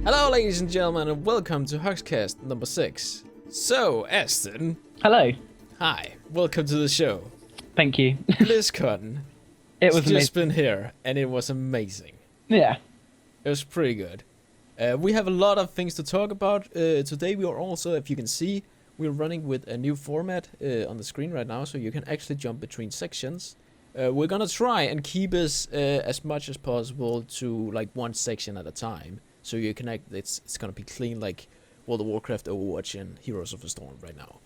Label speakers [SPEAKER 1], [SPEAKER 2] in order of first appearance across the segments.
[SPEAKER 1] Hello, ladies and gentlemen, and welcome to HugsCast number 6. So, Aston.
[SPEAKER 2] Hello.
[SPEAKER 1] Hi, welcome to the show.
[SPEAKER 2] Thank you.
[SPEAKER 1] BlizzCon.
[SPEAKER 2] It was
[SPEAKER 1] just been here, and it was amazing.
[SPEAKER 2] Yeah.
[SPEAKER 1] It was pretty good. We have a lot of things to talk about. Today we are also, if you can see, we're running with a new format on the screen right now, so you can actually jump between sections. We're gonna try and keep us as much as possible to like one section at a time. So you can it's gonna be clean like World of Warcraft, OverWatch, and Heroes of the Storm right now.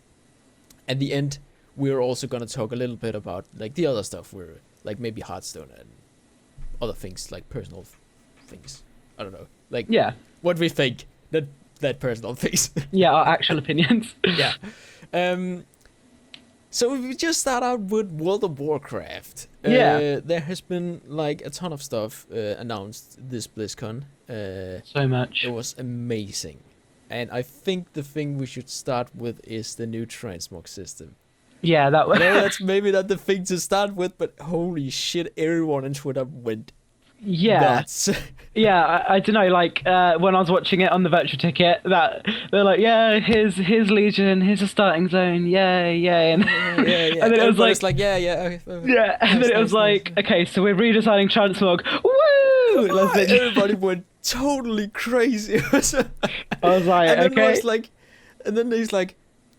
[SPEAKER 1] At the end, we're also gonna talk a little bit about like the other stuff. We're like maybe Hearthstone and other things like personal things. I don't know, like what we think that personal things.
[SPEAKER 2] Yeah, our actual opinions.
[SPEAKER 1] Yeah. So if we just start out with World of Warcraft, there has been like a ton of stuff announced this BlizzCon.
[SPEAKER 2] So much.
[SPEAKER 1] It was amazing. And I think the thing we should start with is the new transmog system.
[SPEAKER 2] Yeah, that was...
[SPEAKER 1] that's maybe not the thing to start with, but holy shit, everyone on Twitter went nuts.
[SPEAKER 2] Yeah, I don't know, like, when I was watching it on the virtual ticket, that they're like, yeah, here's Legion, here's a starting zone, yay. And, and then it was like,
[SPEAKER 1] okay.
[SPEAKER 2] Yeah, and then it was like, okay, so we're redesigning transmog, woo!
[SPEAKER 1] Everybody went totally crazy.
[SPEAKER 2] I was like,
[SPEAKER 1] and then
[SPEAKER 2] okay.
[SPEAKER 1] And then he's like,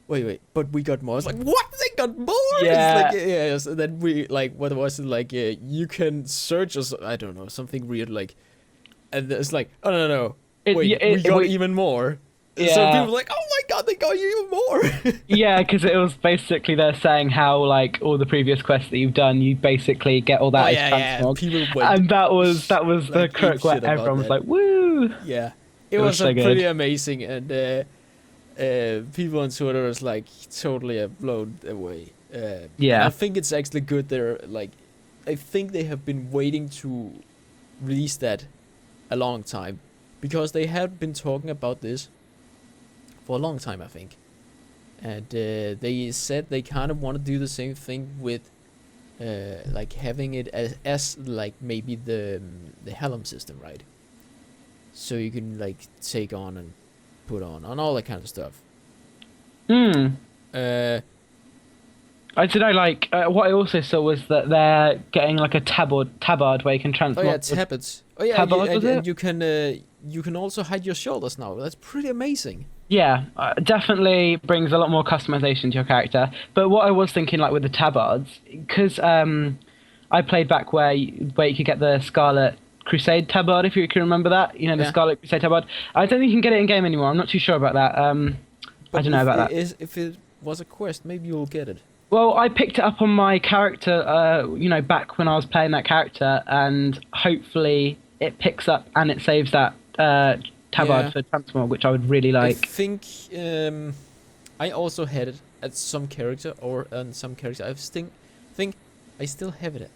[SPEAKER 1] wait, but we got more. I was like, what? They got more?
[SPEAKER 2] Yeah.
[SPEAKER 1] It's like, yes. And then we, like, what was it? Like, you can search or I don't know, something weird, like, and it's like, oh, no. We got even more.
[SPEAKER 2] Yeah.
[SPEAKER 1] So people were like, oh my god, they got even more.
[SPEAKER 2] Yeah, because it was basically they're saying how, like, all the previous quests that you've done, you basically get all that as transmog. And that was the quirk where everyone was like, woo!
[SPEAKER 1] Yeah. It was so pretty amazing, and people on Twitter was like totally blown away. I think it's actually good. I think they have been waiting to release that a long time, because they have been talking about this for a long time, I think. And they said they kind of want to do the same thing with like having it as like maybe the Helm system, right? So you can like take on and put on all that kind of stuff.
[SPEAKER 2] I don't know, like, what I also saw was that they're getting like a tabard where you can transmog.
[SPEAKER 1] Oh yeah, tabards. Oh yeah,
[SPEAKER 2] tabard,
[SPEAKER 1] and you can also hide your shoulders now. That's pretty amazing.
[SPEAKER 2] Yeah, definitely brings a lot more customization to your character. But what I was thinking, like with the tabards, because I played back where you could get the Scarlet Crusade tabard, if you can remember that. You know, the Scarlet Crusade tabard. I don't think you can get it in game anymore. I'm not too sure about that. I don't know about that.
[SPEAKER 1] If it was a quest, maybe you'll get it.
[SPEAKER 2] Well, I picked it up on my character, you know, back when I was playing that character, and hopefully it picks up and it saves that tabard for transmog, which I would really like.
[SPEAKER 1] I think I also had it at some character, or on some characters. I think I still have it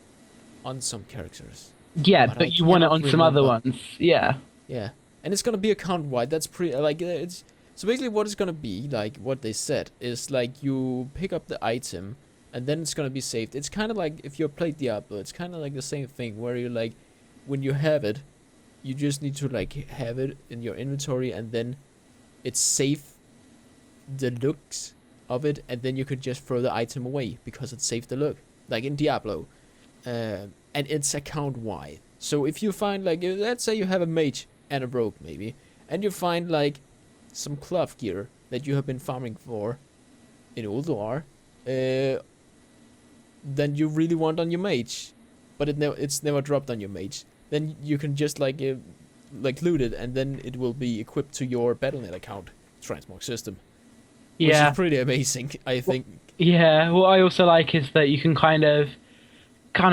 [SPEAKER 1] on some characters.
[SPEAKER 2] Yeah, but you want it on some other ones. Yeah.
[SPEAKER 1] Yeah, and it's gonna be account wide. That's pretty like it's. So basically what it's gonna be, like what they said, is like you pick up the item and then it's gonna be saved. It's kind of like if you played Diablo, it's kind of like the same thing where you like, when you have it, you just need to like have it in your inventory and then it's safe the looks of it, and then you could just throw the item away because it saved the look, like in Diablo. And it's account wide. So if you find like, let's say you have a mage and a rogue maybe, and you find like some cloth gear that you have been farming for in Ulduar, then you really want on your mage, but it's never dropped on your mage. Then you can just like loot it, and then it will be equipped to your Battle.net account transmog system. Which is pretty amazing, I think.
[SPEAKER 2] Yeah, what I also like is that you can kind of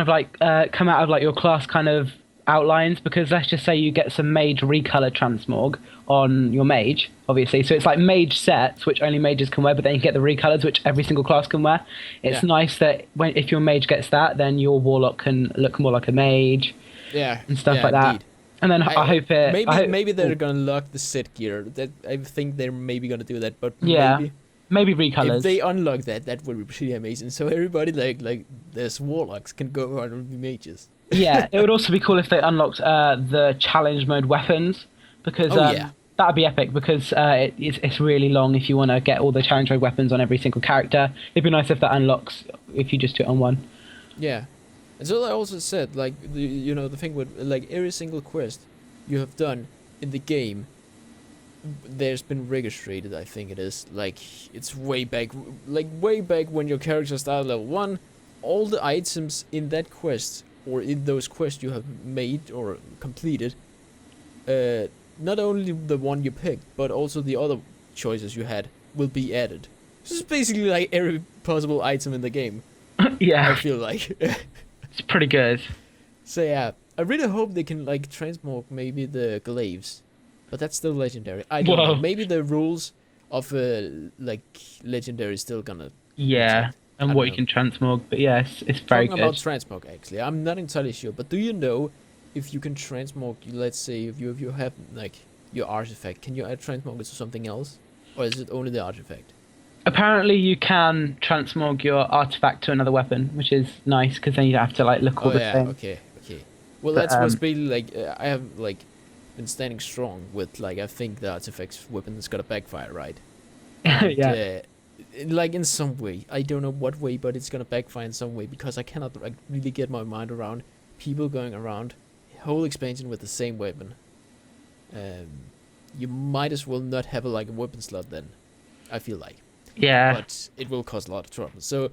[SPEAKER 2] like come out of like your class kind of outlines, because let's just say you get some mage recolor transmog on your mage, obviously, so it's like mage sets which only mages can wear, but then you get the recolors which every single class can wear. It's nice that if your mage gets that, then your warlock can look more like a mage, and stuff like that. And then I hope it
[SPEAKER 1] maybe they're gonna lock the set gear. That I think they're maybe gonna do that, but
[SPEAKER 2] maybe recolors.
[SPEAKER 1] If they unlock that would be pretty amazing. So everybody like there's warlocks can go around and be mages.
[SPEAKER 2] Yeah, it would also be cool if they unlocked the challenge mode weapons, because that'd be epic because it's really long if you want to get all the challenge rogue weapons on every single character. It'd be nice if that unlocks if you just do it on one.
[SPEAKER 1] Yeah. And so I also said, like, the thing with, like, every single quest you have done in the game, there's been registered, I think it is. Like, it's way back when your character started level 1, all the items in that quest, or in those quests you have made or completed, not only the one you picked, but also the other choices you had will be added. This is basically like every possible item in the game.
[SPEAKER 2] Yeah.
[SPEAKER 1] I feel like.
[SPEAKER 2] It's pretty good.
[SPEAKER 1] So yeah, I really hope they can like transmog maybe the glaives, but that's still legendary. I don't know. Maybe the rules of like legendary is still gonna.
[SPEAKER 2] Yeah, and what you can transmog, but yes, it's very good.
[SPEAKER 1] Talking about transmog, actually, I'm not entirely sure. But do you know if you can transmog? Let's say if you have like your artifact, can you add transmog it to something else, or is it only the artifact?
[SPEAKER 2] Apparently, you can transmog your artifact to another weapon, which is nice because then you don't have to like look all the same.
[SPEAKER 1] Okay. Well, that's what's really like. I have like been standing strong with like I think the artifact's weapon is gonna backfire, right? And,
[SPEAKER 2] Yeah.
[SPEAKER 1] Like in some way, I don't know what way, but it's gonna backfire in some way because I cannot like really get my mind around people going around whole expansion with the same weapon. You might as well not have a weapon slot then. I feel like.
[SPEAKER 2] Yeah.
[SPEAKER 1] But it will cause a lot of trouble. So,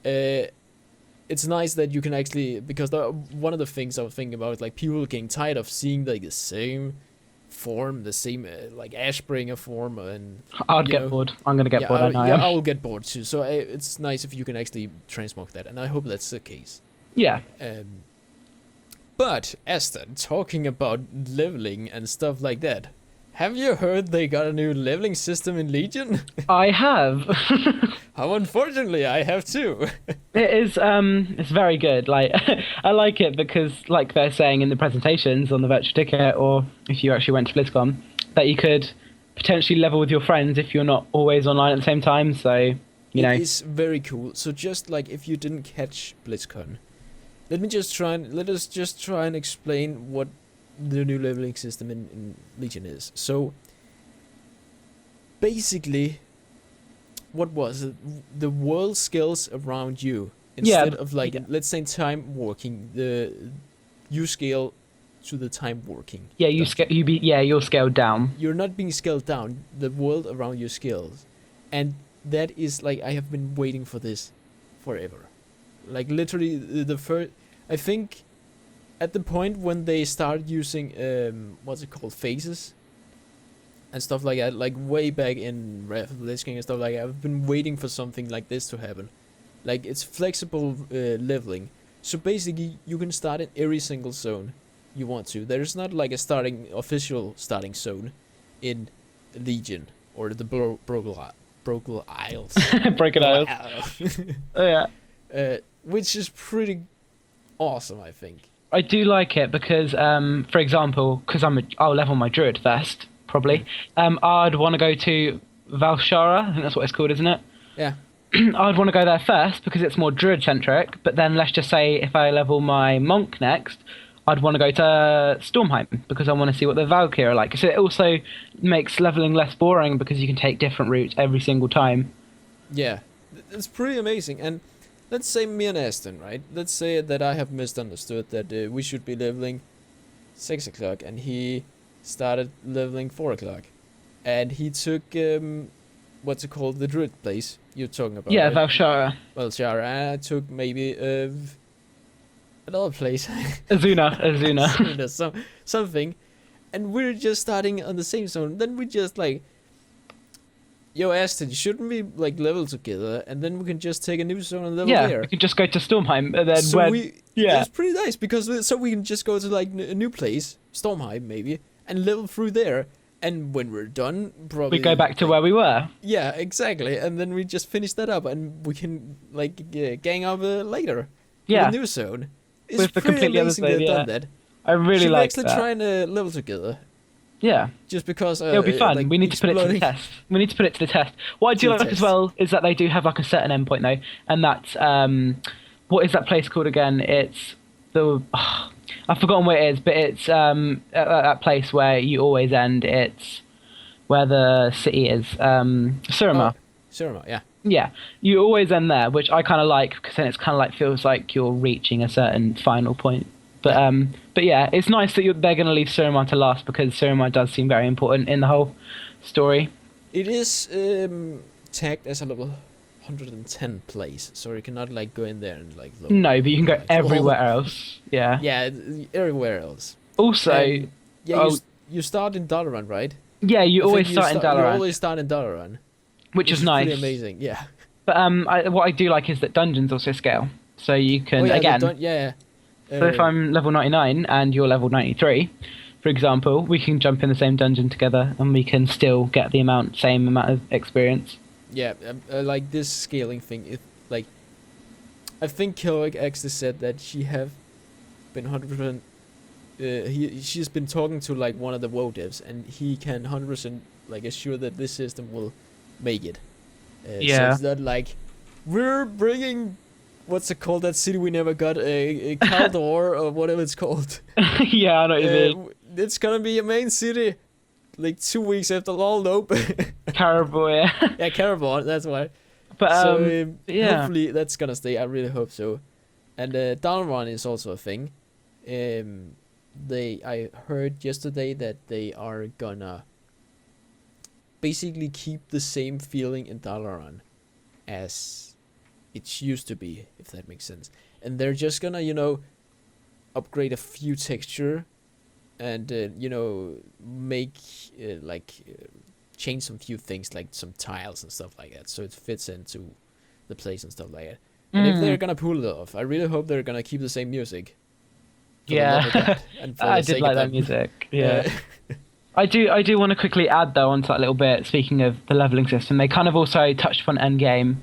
[SPEAKER 1] it's nice that you can actually, because one of the things I was thinking about is like people getting tired of seeing like the same form, the same like Ashbringer form, and
[SPEAKER 2] I'd get bored. I'm gonna get bored.
[SPEAKER 1] I will get bored too. So it's nice if you can actually transmog that, and I hope that's the case.
[SPEAKER 2] Yeah.
[SPEAKER 1] But Aston, talking about leveling and stuff like that. Have you heard they got a new leveling system in Legion?
[SPEAKER 2] I have.
[SPEAKER 1] How unfortunately, I have too.
[SPEAKER 2] It is. It's very good. Like, I like it because, like they're saying in the presentations on the virtual ticket, or if you actually went to BlizzCon, that you could potentially level with your friends if you're not always online at the same time. So, you know,
[SPEAKER 1] it's very cool. So just like if you didn't catch BlizzCon, let us just try and explain what the new leveling system in Legion is. So basically, what was it? The world scales around you instead of like let's say time working. You scale to the time working.
[SPEAKER 2] Yeah, you're scaled down.
[SPEAKER 1] You're not being scaled down. The world around you scales, and that is like I have been waiting for this forever. Like literally the first, I think. At the point when they started using what's it called, phases and stuff like that, like way back in Wrath of the Lich King and stuff like that, I've been waiting for something like this to happen. Like it's flexible leveling, so basically you can start in every single zone you want to. There's not like a official starting zone in Legion or the Broken Isles.
[SPEAKER 2] Broken Isles. Oh yeah.
[SPEAKER 1] Which is pretty awesome, I think.
[SPEAKER 2] I do like it because, for example, because I'll level my druid first, probably. I'd want to go to Valshara, I think that's what it's called, isn't it?
[SPEAKER 1] Yeah.
[SPEAKER 2] I'd want to go there first because it's more druid-centric, but then let's just say if I level my monk next, I'd want to go to Stormheim because I want to see what the Valkyrie are like. So it also makes leveling less boring because you can take different routes every single time.
[SPEAKER 1] Yeah, it's pretty amazing. And let's say me and Aston, right? Let's say that I have misunderstood that we should be leveling 6 o'clock and he started leveling 4 o'clock. And he took, what's it called, the druid place you're talking about.
[SPEAKER 2] Yeah,
[SPEAKER 1] right?
[SPEAKER 2] Valshara.
[SPEAKER 1] Valshara. And I took maybe another place.
[SPEAKER 2] Azuna.
[SPEAKER 1] Something. And we're just starting on the same zone. Then we just like, yo, Aston, shouldn't we like level together, and then we can just take a new zone and level there?
[SPEAKER 2] Yeah, we can just go to Stormheim, and then
[SPEAKER 1] it's pretty nice because so we can just go to like a new place, Stormheim maybe, and level through there. And when we're done, probably
[SPEAKER 2] we go back to where we were.
[SPEAKER 1] Yeah, exactly. And then we just finish that up, and we can like gang up later.
[SPEAKER 2] Yeah,
[SPEAKER 1] in the new zone. It's
[SPEAKER 2] with the
[SPEAKER 1] pretty
[SPEAKER 2] completely
[SPEAKER 1] amazing
[SPEAKER 2] other side,
[SPEAKER 1] they've done that.
[SPEAKER 2] I really like
[SPEAKER 1] that. Should
[SPEAKER 2] that.
[SPEAKER 1] actually try and level together.
[SPEAKER 2] Yeah.
[SPEAKER 1] Just because
[SPEAKER 2] it'll be fun.
[SPEAKER 1] like
[SPEAKER 2] we need to put it to the test. We need to put it to the test. What I do like as well is that they do have like a certain endpoint though, and that's what is that place called again? It's the I've forgotten where it is, but it's at that place where you always end. It's where the city is, Surima.
[SPEAKER 1] Oh, Surima, yeah.
[SPEAKER 2] Yeah, you always end there, which I kind of like because then it's kind of like feels like you're reaching a certain final point. But yeah, it's nice that they're going to leave Surima to last because Surima does seem very important in the whole story.
[SPEAKER 1] It is tagged as a level 110 place, so you cannot like go in there and like load.
[SPEAKER 2] No, but you can go
[SPEAKER 1] like,
[SPEAKER 2] everywhere else. Yeah.
[SPEAKER 1] Yeah, everywhere else.
[SPEAKER 2] Also,
[SPEAKER 1] Yeah, you start in Dalaran, right?
[SPEAKER 2] Yeah, you always start in
[SPEAKER 1] You
[SPEAKER 2] Dalaran,
[SPEAKER 1] always start in Dalaran,
[SPEAKER 2] which is nice.
[SPEAKER 1] Pretty amazing, yeah.
[SPEAKER 2] But what I do like is that dungeons also scale, so you can So if I'm level 99 and you're level 93, for example, we can jump in the same dungeon together and we can still get the same amount of experience.
[SPEAKER 1] Yeah, like this scaling thing, I think Kilwick actually said that she have been 100%. She's been talking to like one of the WoW devs, and he can 100% like assure that this system will make it. So it's not like we're bringing. What's it called? That city we never got, a Caldor or whatever it's called.
[SPEAKER 2] Yeah, I know what you mean.
[SPEAKER 1] It's gonna be a main city, like 2 weeks after LOL. Nope.
[SPEAKER 2] Caribou, yeah.
[SPEAKER 1] Yeah, Caribou. That's why.
[SPEAKER 2] But yeah,
[SPEAKER 1] hopefully that's gonna stay. I really hope so. And Downrun is also a thing. I heard yesterday that they are gonna basically keep the same feeling in Dalaran as it used to be, if that makes sense. And they're just gonna, upgrade a few texture and, make, change some few things, like some tiles and stuff like that, so it fits into the place and stuff like that. And if they're gonna pull it off, I really hope they're gonna keep the same music.
[SPEAKER 2] Yeah, I did like that music. Yeah. I do want to quickly add though onto that little bit. Speaking of the leveling system, they kind of also touched upon endgame,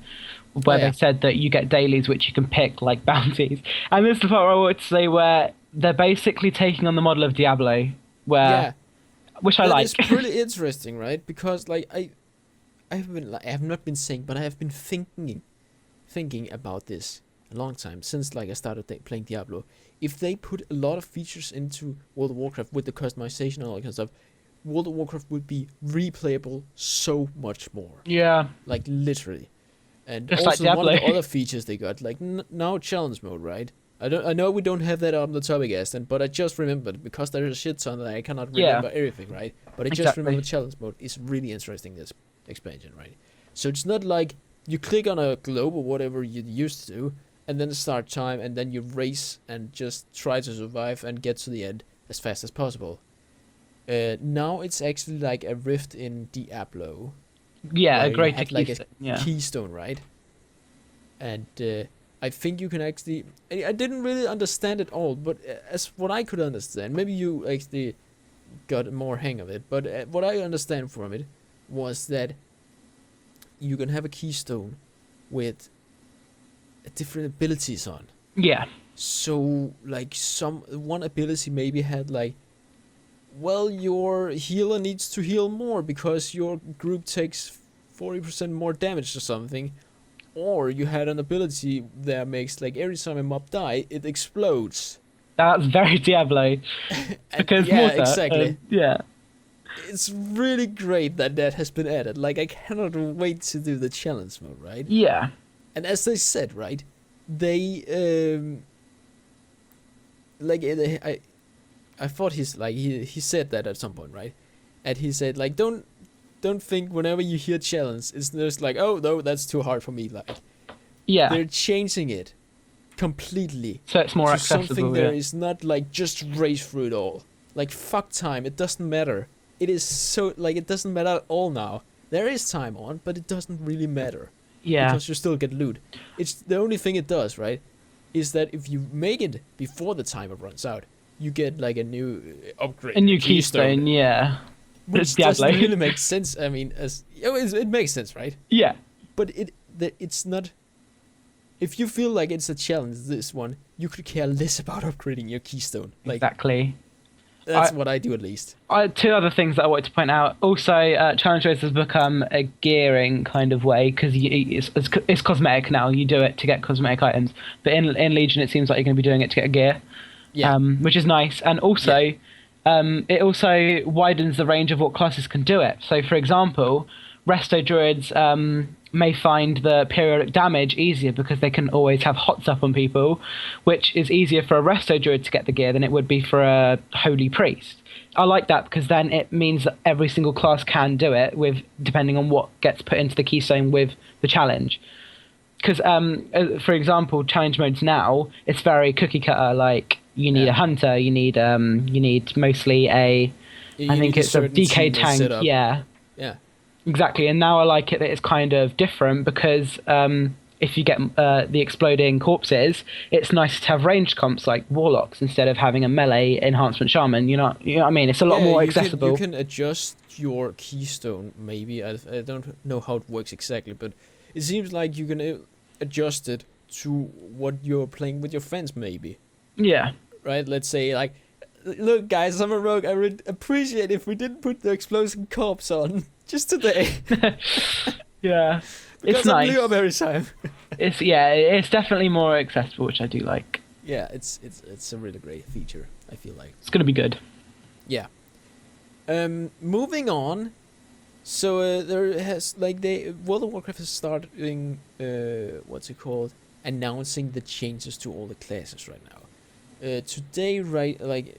[SPEAKER 2] where they said that you get dailies which you can pick like bounties. And this is the part where I would say where they're basically taking on the model of Diablo, which I like.
[SPEAKER 1] It's really interesting, right? Because like I have not been saying, but I have been thinking about this a long time since like I started playing Diablo. If they put a lot of features into World of Warcraft with the customization and all that kind of stuff, World of Warcraft would be replayable so much more.
[SPEAKER 2] Yeah.
[SPEAKER 1] Like literally. And
[SPEAKER 2] just
[SPEAKER 1] also
[SPEAKER 2] like
[SPEAKER 1] one of the other features they got, like now challenge mode, right? I know we don't have that on the topic, but I just remembered because there is a shit ton that I cannot remember everything, right? But I just remember challenge mode is really interesting, this expansion, right? So it's not like you click on a globe or whatever you used to do, and then start time, and then you race and just try to survive and get to the end as fast as possible. Now it's actually like a rift in Diablo.
[SPEAKER 2] Yeah, a great
[SPEAKER 1] keystone, right? And I think you can actually. I didn't really understand it all, but as what I could understand, maybe you actually got more hang of it. But what I understand from it was that you can have a keystone with different abilities on.
[SPEAKER 2] Yeah.
[SPEAKER 1] So like one ability maybe had like, well, your healer needs to heal more because your group takes 40% more damage or something. Or you had an ability that makes like every time a mob die, it explodes.
[SPEAKER 2] That's very Diablo. Because water,
[SPEAKER 1] exactly.
[SPEAKER 2] Yeah.
[SPEAKER 1] It's really great that has been added. Like I cannot wait to do the challenge mode, right?
[SPEAKER 2] Yeah.
[SPEAKER 1] And as they said, right, they I thought he said that at some point, right? And he said like don't think whenever you hear challenge it's just like, oh no, that's too hard for me. Like they're changing it completely
[SPEAKER 2] so it's more accessible.
[SPEAKER 1] Something there is not like just race through it all. Like fuck time, it doesn't matter. It is so like it doesn't matter at all now. There is time on, but it doesn't really matter.
[SPEAKER 2] Yeah.
[SPEAKER 1] Because you still get loot. It's the only thing it does, right? Is that if you make it before the timer runs out, you get like a new upgrade.
[SPEAKER 2] A new keystone, yeah.
[SPEAKER 1] Which doesn't really make sense. I mean, it makes sense, right?
[SPEAKER 2] Yeah.
[SPEAKER 1] But it's not. If you feel like it's a challenge, this one, you could care less about upgrading your keystone. Like,
[SPEAKER 2] exactly.
[SPEAKER 1] That's what I do at least.
[SPEAKER 2] Two other things that I wanted to point out. Also, challenge race has become a gearing kind of way because it's cosmetic now. You do it to get cosmetic items. But in Legion, it seems like you're going to be doing it to get a gear, which is nice. And also, It also widens the range of what classes can do it. So, for example, Resto Druids may find the periodic damage easier because they can always have hots up on people, which is easier for a Resto Druid to get the gear than it would be for a Holy Priest. I like that because then it means that every single class can do it, with depending on what gets put into the keystone with the challenge. Because, for example, challenge modes now, it's very cookie cutter. Like, you need a hunter, you need mostly I think it's a DK tank. Yeah, exactly. And now I like it that it's kind of different because if you get the exploding corpses, it's nice to have ranged comps like warlocks instead of having a melee enhancement shaman. You know what I mean? It's a lot more accessible.
[SPEAKER 1] You can adjust your keystone. Maybe I don't know how it works exactly, but it seems like you can adjust it to what you're playing with your friends. Maybe.
[SPEAKER 2] Yeah.
[SPEAKER 1] Right. Let's say like, look, guys, I'm a rogue. I would appreciate if we didn't put the explosive corpse on just today.
[SPEAKER 2] Yeah.
[SPEAKER 1] Because
[SPEAKER 2] it's nice.
[SPEAKER 1] I blew up every time.
[SPEAKER 2] It's definitely more accessible, which I do like.
[SPEAKER 1] Yeah, it's a really great feature, I feel like.
[SPEAKER 2] It's gonna be good.
[SPEAKER 1] Yeah. Moving on. So there has World of Warcraft is starting what's it called? Announcing the changes to all the classes right now. Today, right, like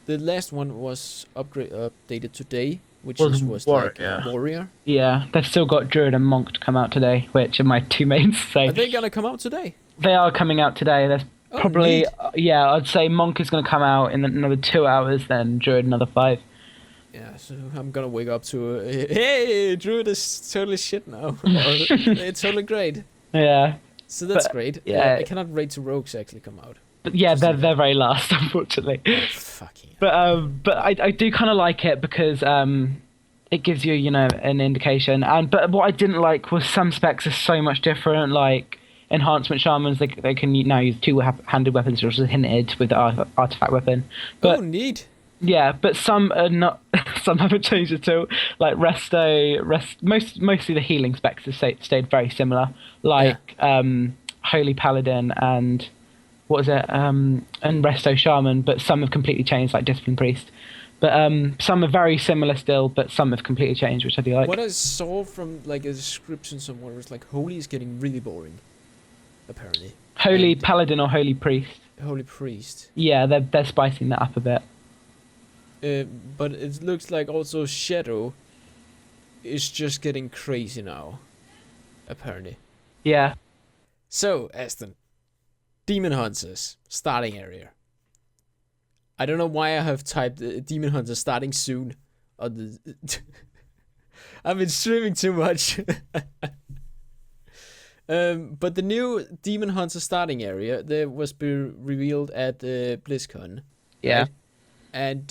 [SPEAKER 1] the last one was updated today, which was Warrior.
[SPEAKER 2] Yeah, they've still got Druid and Monk to come out today, which are my two mains. So
[SPEAKER 1] are they gonna come out today?
[SPEAKER 2] They are coming out today. There's probably I'd say Monk is gonna come out in another 2 hours, then Druid another 5.
[SPEAKER 1] Yeah, so I'm gonna wake up to hey, Druid is totally shit now. It's totally great.
[SPEAKER 2] Yeah.
[SPEAKER 1] So that's great.
[SPEAKER 2] Yeah.
[SPEAKER 1] I cannot wait to Rogues actually come out.
[SPEAKER 2] But yeah, they're very last, unfortunately.
[SPEAKER 1] Fucking.
[SPEAKER 2] But I do kind of like it because it gives you an indication. But what I didn't like was some specs are so much different. Like enhancement shamans, they can now use two-handed weapons, which is hinted with the artifact weapon. But,
[SPEAKER 1] neat.
[SPEAKER 2] Yeah, but some are not. Some haven't changed at all. Like mostly the healing specs have stayed very similar. Like Holy Paladin and what was it? And Resto Shaman, but some have completely changed, like Discipline Priest. But some are very similar still, but some have completely changed, which I do like.
[SPEAKER 1] What I saw from like a description somewhere was like Holy is getting really boring, apparently.
[SPEAKER 2] Holy Paladin or Holy Priest?
[SPEAKER 1] Holy Priest.
[SPEAKER 2] Yeah, they're spicing that up a bit.
[SPEAKER 1] But it looks like also Shadow is just getting crazy now, apparently.
[SPEAKER 2] Yeah.
[SPEAKER 1] So, Aston, Demon Hunters starting area. I don't know why I have typed Demon Hunters starting soon on the. I've been streaming too much. But the new Demon Hunter starting area there was revealed at BlizzCon.
[SPEAKER 2] Yeah.
[SPEAKER 1] Right? And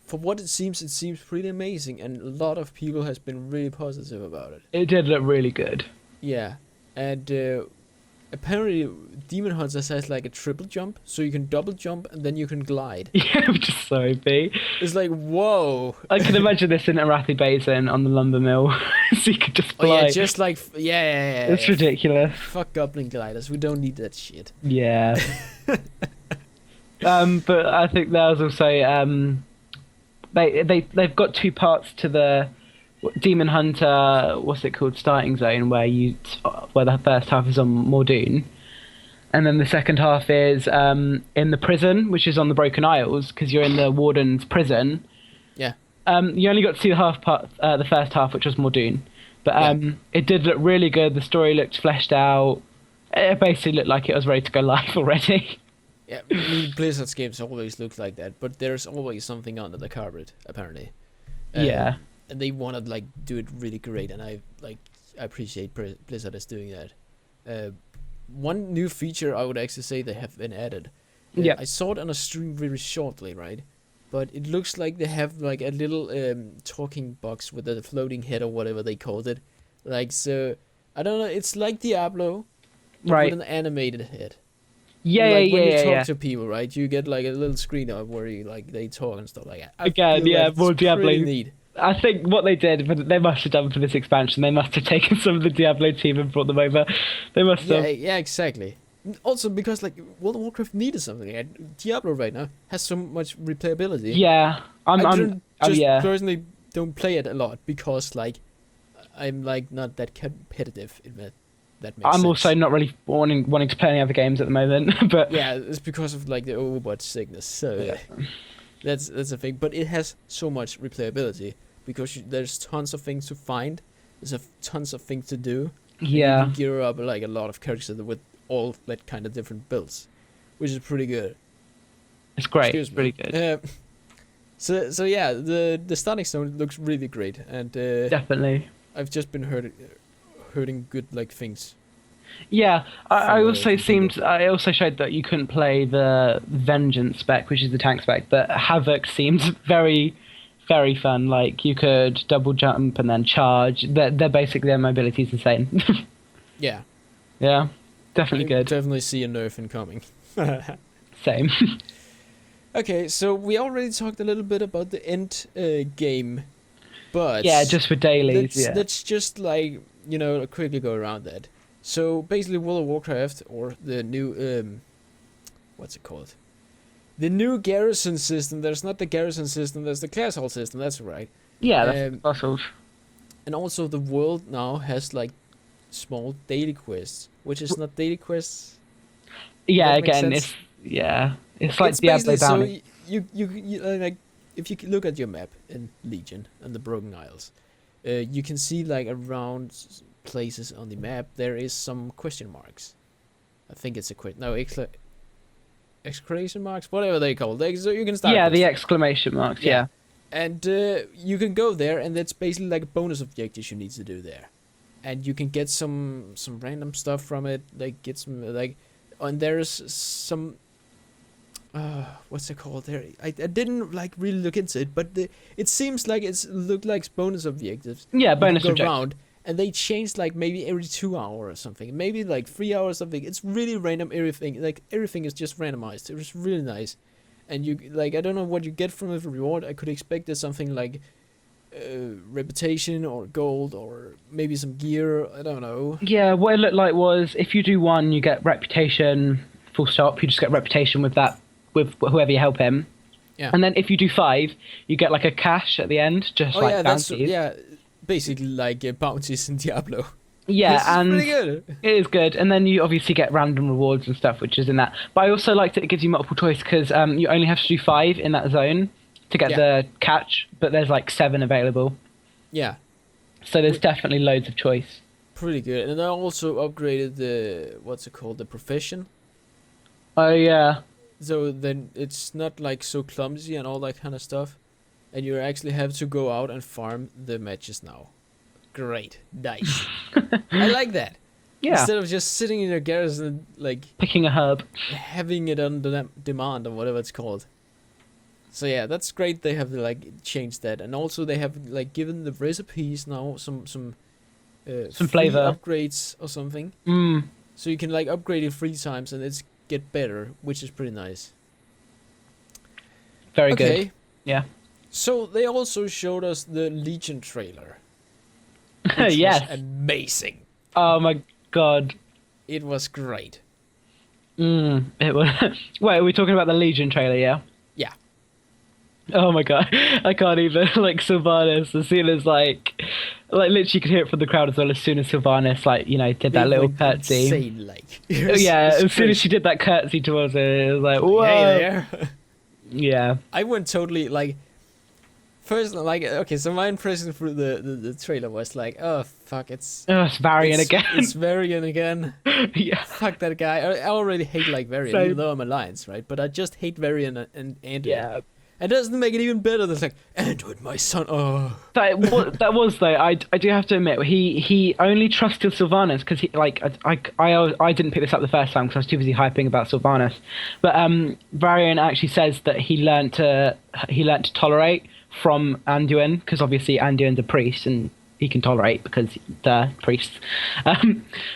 [SPEAKER 1] for what it seems pretty amazing, and a lot of people has been really positive about it.
[SPEAKER 2] It did look really good.
[SPEAKER 1] Yeah, and apparently Demon Hunters has like a triple jump, so you can double jump and then you can glide.
[SPEAKER 2] Yeah, which is so OP.
[SPEAKER 1] It's like, whoa.
[SPEAKER 2] I can imagine this in Arathi Basin on the lumber mill, so you could just fly.
[SPEAKER 1] Oh yeah, just like yeah.
[SPEAKER 2] It's ridiculous.
[SPEAKER 1] Fuck Goblin gliders, we don't need that shit.
[SPEAKER 2] Yeah. But I think there's also they've got two parts to the Demon Hunter, what's it called, starting zone, where the first half is on Mordoon, and then the second half is in the prison, which is on the Broken Isles, because you're in the Warden's prison.
[SPEAKER 1] Yeah.
[SPEAKER 2] You only got to see the first half, which was Mordoon, but it did look really good. The story looked fleshed out. It basically looked like it was ready to go live already.
[SPEAKER 1] Yeah, I mean, Blizzard's games always look like that, but there's always something under the carpet, apparently.
[SPEAKER 2] Yeah.
[SPEAKER 1] And they want to like do it really great, and I appreciate Blizzard is doing that. One new feature I would actually say they have been added.
[SPEAKER 2] Yeah.
[SPEAKER 1] I saw it on a stream very shortly, right? But it looks like they have like a little talking box with a floating head or whatever they called it. Like, so I don't know. It's like Diablo,
[SPEAKER 2] right?
[SPEAKER 1] With an animated head.
[SPEAKER 2] Yeah,
[SPEAKER 1] like when you talk
[SPEAKER 2] yeah.
[SPEAKER 1] to people, right? You get like a little screen up where you like they talk and stuff like that.
[SPEAKER 2] Again, yeah, more Diablo.
[SPEAKER 1] Neat.
[SPEAKER 2] I think what they did, they must have done for this expansion, they must have taken some of the Diablo team and brought them over. They must have.
[SPEAKER 1] Yeah, exactly. Also because like World of Warcraft needed something. Diablo right now has so much replayability.
[SPEAKER 2] Yeah,
[SPEAKER 1] I
[SPEAKER 2] I'm
[SPEAKER 1] just
[SPEAKER 2] yeah.
[SPEAKER 1] personally don't play it a lot because like I'm like not that competitive in that makes
[SPEAKER 2] I'm
[SPEAKER 1] sense.
[SPEAKER 2] also not really wanting to play any other games at the moment, but
[SPEAKER 1] Yeah, it's because of like the Overwatch sickness. So
[SPEAKER 2] yeah.
[SPEAKER 1] that's a thing. But it has so much replayability because there's tons of things to find. There's tons of things to do. And you
[SPEAKER 2] Yeah,
[SPEAKER 1] can gear up like a lot of characters with all that kind of different builds, which is pretty good.
[SPEAKER 2] it's great.
[SPEAKER 1] Excuse
[SPEAKER 2] It's
[SPEAKER 1] me.
[SPEAKER 2] pretty good.
[SPEAKER 1] So yeah, the starting zone looks really great, and
[SPEAKER 2] Definitely.
[SPEAKER 1] I've just been hearing good like things.
[SPEAKER 2] Yeah, I also
[SPEAKER 1] From people.
[SPEAKER 2] I also showed that you couldn't play the Vengeance spec, which is the tank spec, but Havoc seems very, very fun. Like you could double jump and then charge. They're basically their mobility is insane.
[SPEAKER 1] Yeah,
[SPEAKER 2] Yeah, definitely
[SPEAKER 1] I
[SPEAKER 2] good.
[SPEAKER 1] definitely see a nerf incoming.
[SPEAKER 2] Same.
[SPEAKER 1] Okay, so we already talked a little bit about the end game, but
[SPEAKER 2] Yeah, just for dailies. Yeah.
[SPEAKER 1] let's just like quickly go around that. So basically, World of Warcraft or the new what's it called? The new garrison system. There's not the garrison system. There's the class hall system. That's right.
[SPEAKER 2] Yeah, that's awesome.
[SPEAKER 1] And also the world now has like small daily quests, which is not daily quests.
[SPEAKER 2] Yeah,
[SPEAKER 1] That makes
[SPEAKER 2] again,
[SPEAKER 1] sense?
[SPEAKER 2] it's like
[SPEAKER 1] It's
[SPEAKER 2] Diablo
[SPEAKER 1] basically so
[SPEAKER 2] bounty.
[SPEAKER 1] you like if you look at your map in Legion and the Broken Isles, you can see like around places on the map there is some question marks. I think it's a exclamation marks, whatever they call it. So you can start.
[SPEAKER 2] Yeah,
[SPEAKER 1] quests.
[SPEAKER 2] the exclamation marks. Yeah.
[SPEAKER 1] And you can go there, and that's basically like a bonus objectives you need to do there, and you can get some random stuff from it, like get some like, and there's some. What's it called there? I didn't like really look into it, but it seems like it's looked like bonus objectives.
[SPEAKER 2] Yeah,
[SPEAKER 1] You can
[SPEAKER 2] bonus
[SPEAKER 1] go
[SPEAKER 2] objective.
[SPEAKER 1] around, and they changed like maybe every 2 hours or something, maybe like 3 hours or something. It's really random. Everything is just randomized. It was really nice, and you like I don't know what you get from the reward. I could expect there's something like reputation or gold or maybe some gear. I don't know.
[SPEAKER 2] Yeah, what it looked like was if you do one, you get reputation. Full stop. You just get reputation with that with whoever you help him.
[SPEAKER 1] Yeah.
[SPEAKER 2] And then if you do 5, you get like a cash at the end, just
[SPEAKER 1] Oh
[SPEAKER 2] like
[SPEAKER 1] yeah,
[SPEAKER 2] bounties.
[SPEAKER 1] basically like bounties in Diablo.
[SPEAKER 2] Yeah,
[SPEAKER 1] This is
[SPEAKER 2] and
[SPEAKER 1] pretty good.
[SPEAKER 2] it is good. And then you obviously get random rewards and stuff, which is in that. But I also liked it gives you multiple choice because you only have to do 5 in that zone to get
[SPEAKER 1] Yeah.
[SPEAKER 2] the catch, but there's like 7 available.
[SPEAKER 1] Yeah,
[SPEAKER 2] So there's definitely loads of choice.
[SPEAKER 1] pretty good. And I also upgraded the what's it called, the profession.
[SPEAKER 2] Oh yeah.
[SPEAKER 1] So then it's not like so clumsy and all that kind of stuff, and you actually have to go out and farm the matches now. Great, nice. I like that.
[SPEAKER 2] Yeah.
[SPEAKER 1] Instead of just sitting in your garrison like
[SPEAKER 2] Picking a herb.
[SPEAKER 1] having it on demand or whatever it's called. So yeah, that's great. They have like changed that, and also they have like given the recipes now some free
[SPEAKER 2] flavour.
[SPEAKER 1] upgrades or something.
[SPEAKER 2] Mm.
[SPEAKER 1] So you can like upgrade it 3 times and it's get better, which is pretty nice.
[SPEAKER 2] Very
[SPEAKER 1] Okay.
[SPEAKER 2] good. Yeah.
[SPEAKER 1] So they also showed us the Legion trailer. Which
[SPEAKER 2] Yes.
[SPEAKER 1] was amazing.
[SPEAKER 2] Oh my god.
[SPEAKER 1] It was great.
[SPEAKER 2] It was. Wait, are we talking about the Legion trailer? Yeah.
[SPEAKER 1] Yeah.
[SPEAKER 2] Oh my god, I can't even like Sylvanas. As soon as like literally you could hear it from the crowd as well. As soon as Sylvanas did that
[SPEAKER 1] They
[SPEAKER 2] little
[SPEAKER 1] went
[SPEAKER 2] curtsy.
[SPEAKER 1] insane, like.
[SPEAKER 2] Oh, yeah, as soon as she did that curtsy towards it, it was like whoa.
[SPEAKER 1] Hey there.
[SPEAKER 2] Yeah.
[SPEAKER 1] I went totally like. First, like, okay, so my impression through the trailer was like, oh fuck, it's
[SPEAKER 2] Varian
[SPEAKER 1] it's,
[SPEAKER 2] again.
[SPEAKER 1] It's Varian again.
[SPEAKER 2] Yeah.
[SPEAKER 1] Fuck that guy. I already hate like Varian,
[SPEAKER 2] Same.
[SPEAKER 1] even though I'm Alliance, right? But I just hate Varian and Android.
[SPEAKER 2] Yeah.
[SPEAKER 1] It doesn't make it even better. It's like Android, my son. Oh.
[SPEAKER 2] That was though. I do have to admit he only trusted Sylvanas because he like I didn't pick this up the first time because I was too busy hyping about Sylvanas, but Varian actually says that he learnt to tolerate from Anduin because obviously Anduin's a priest and he can tolerate because they're priests.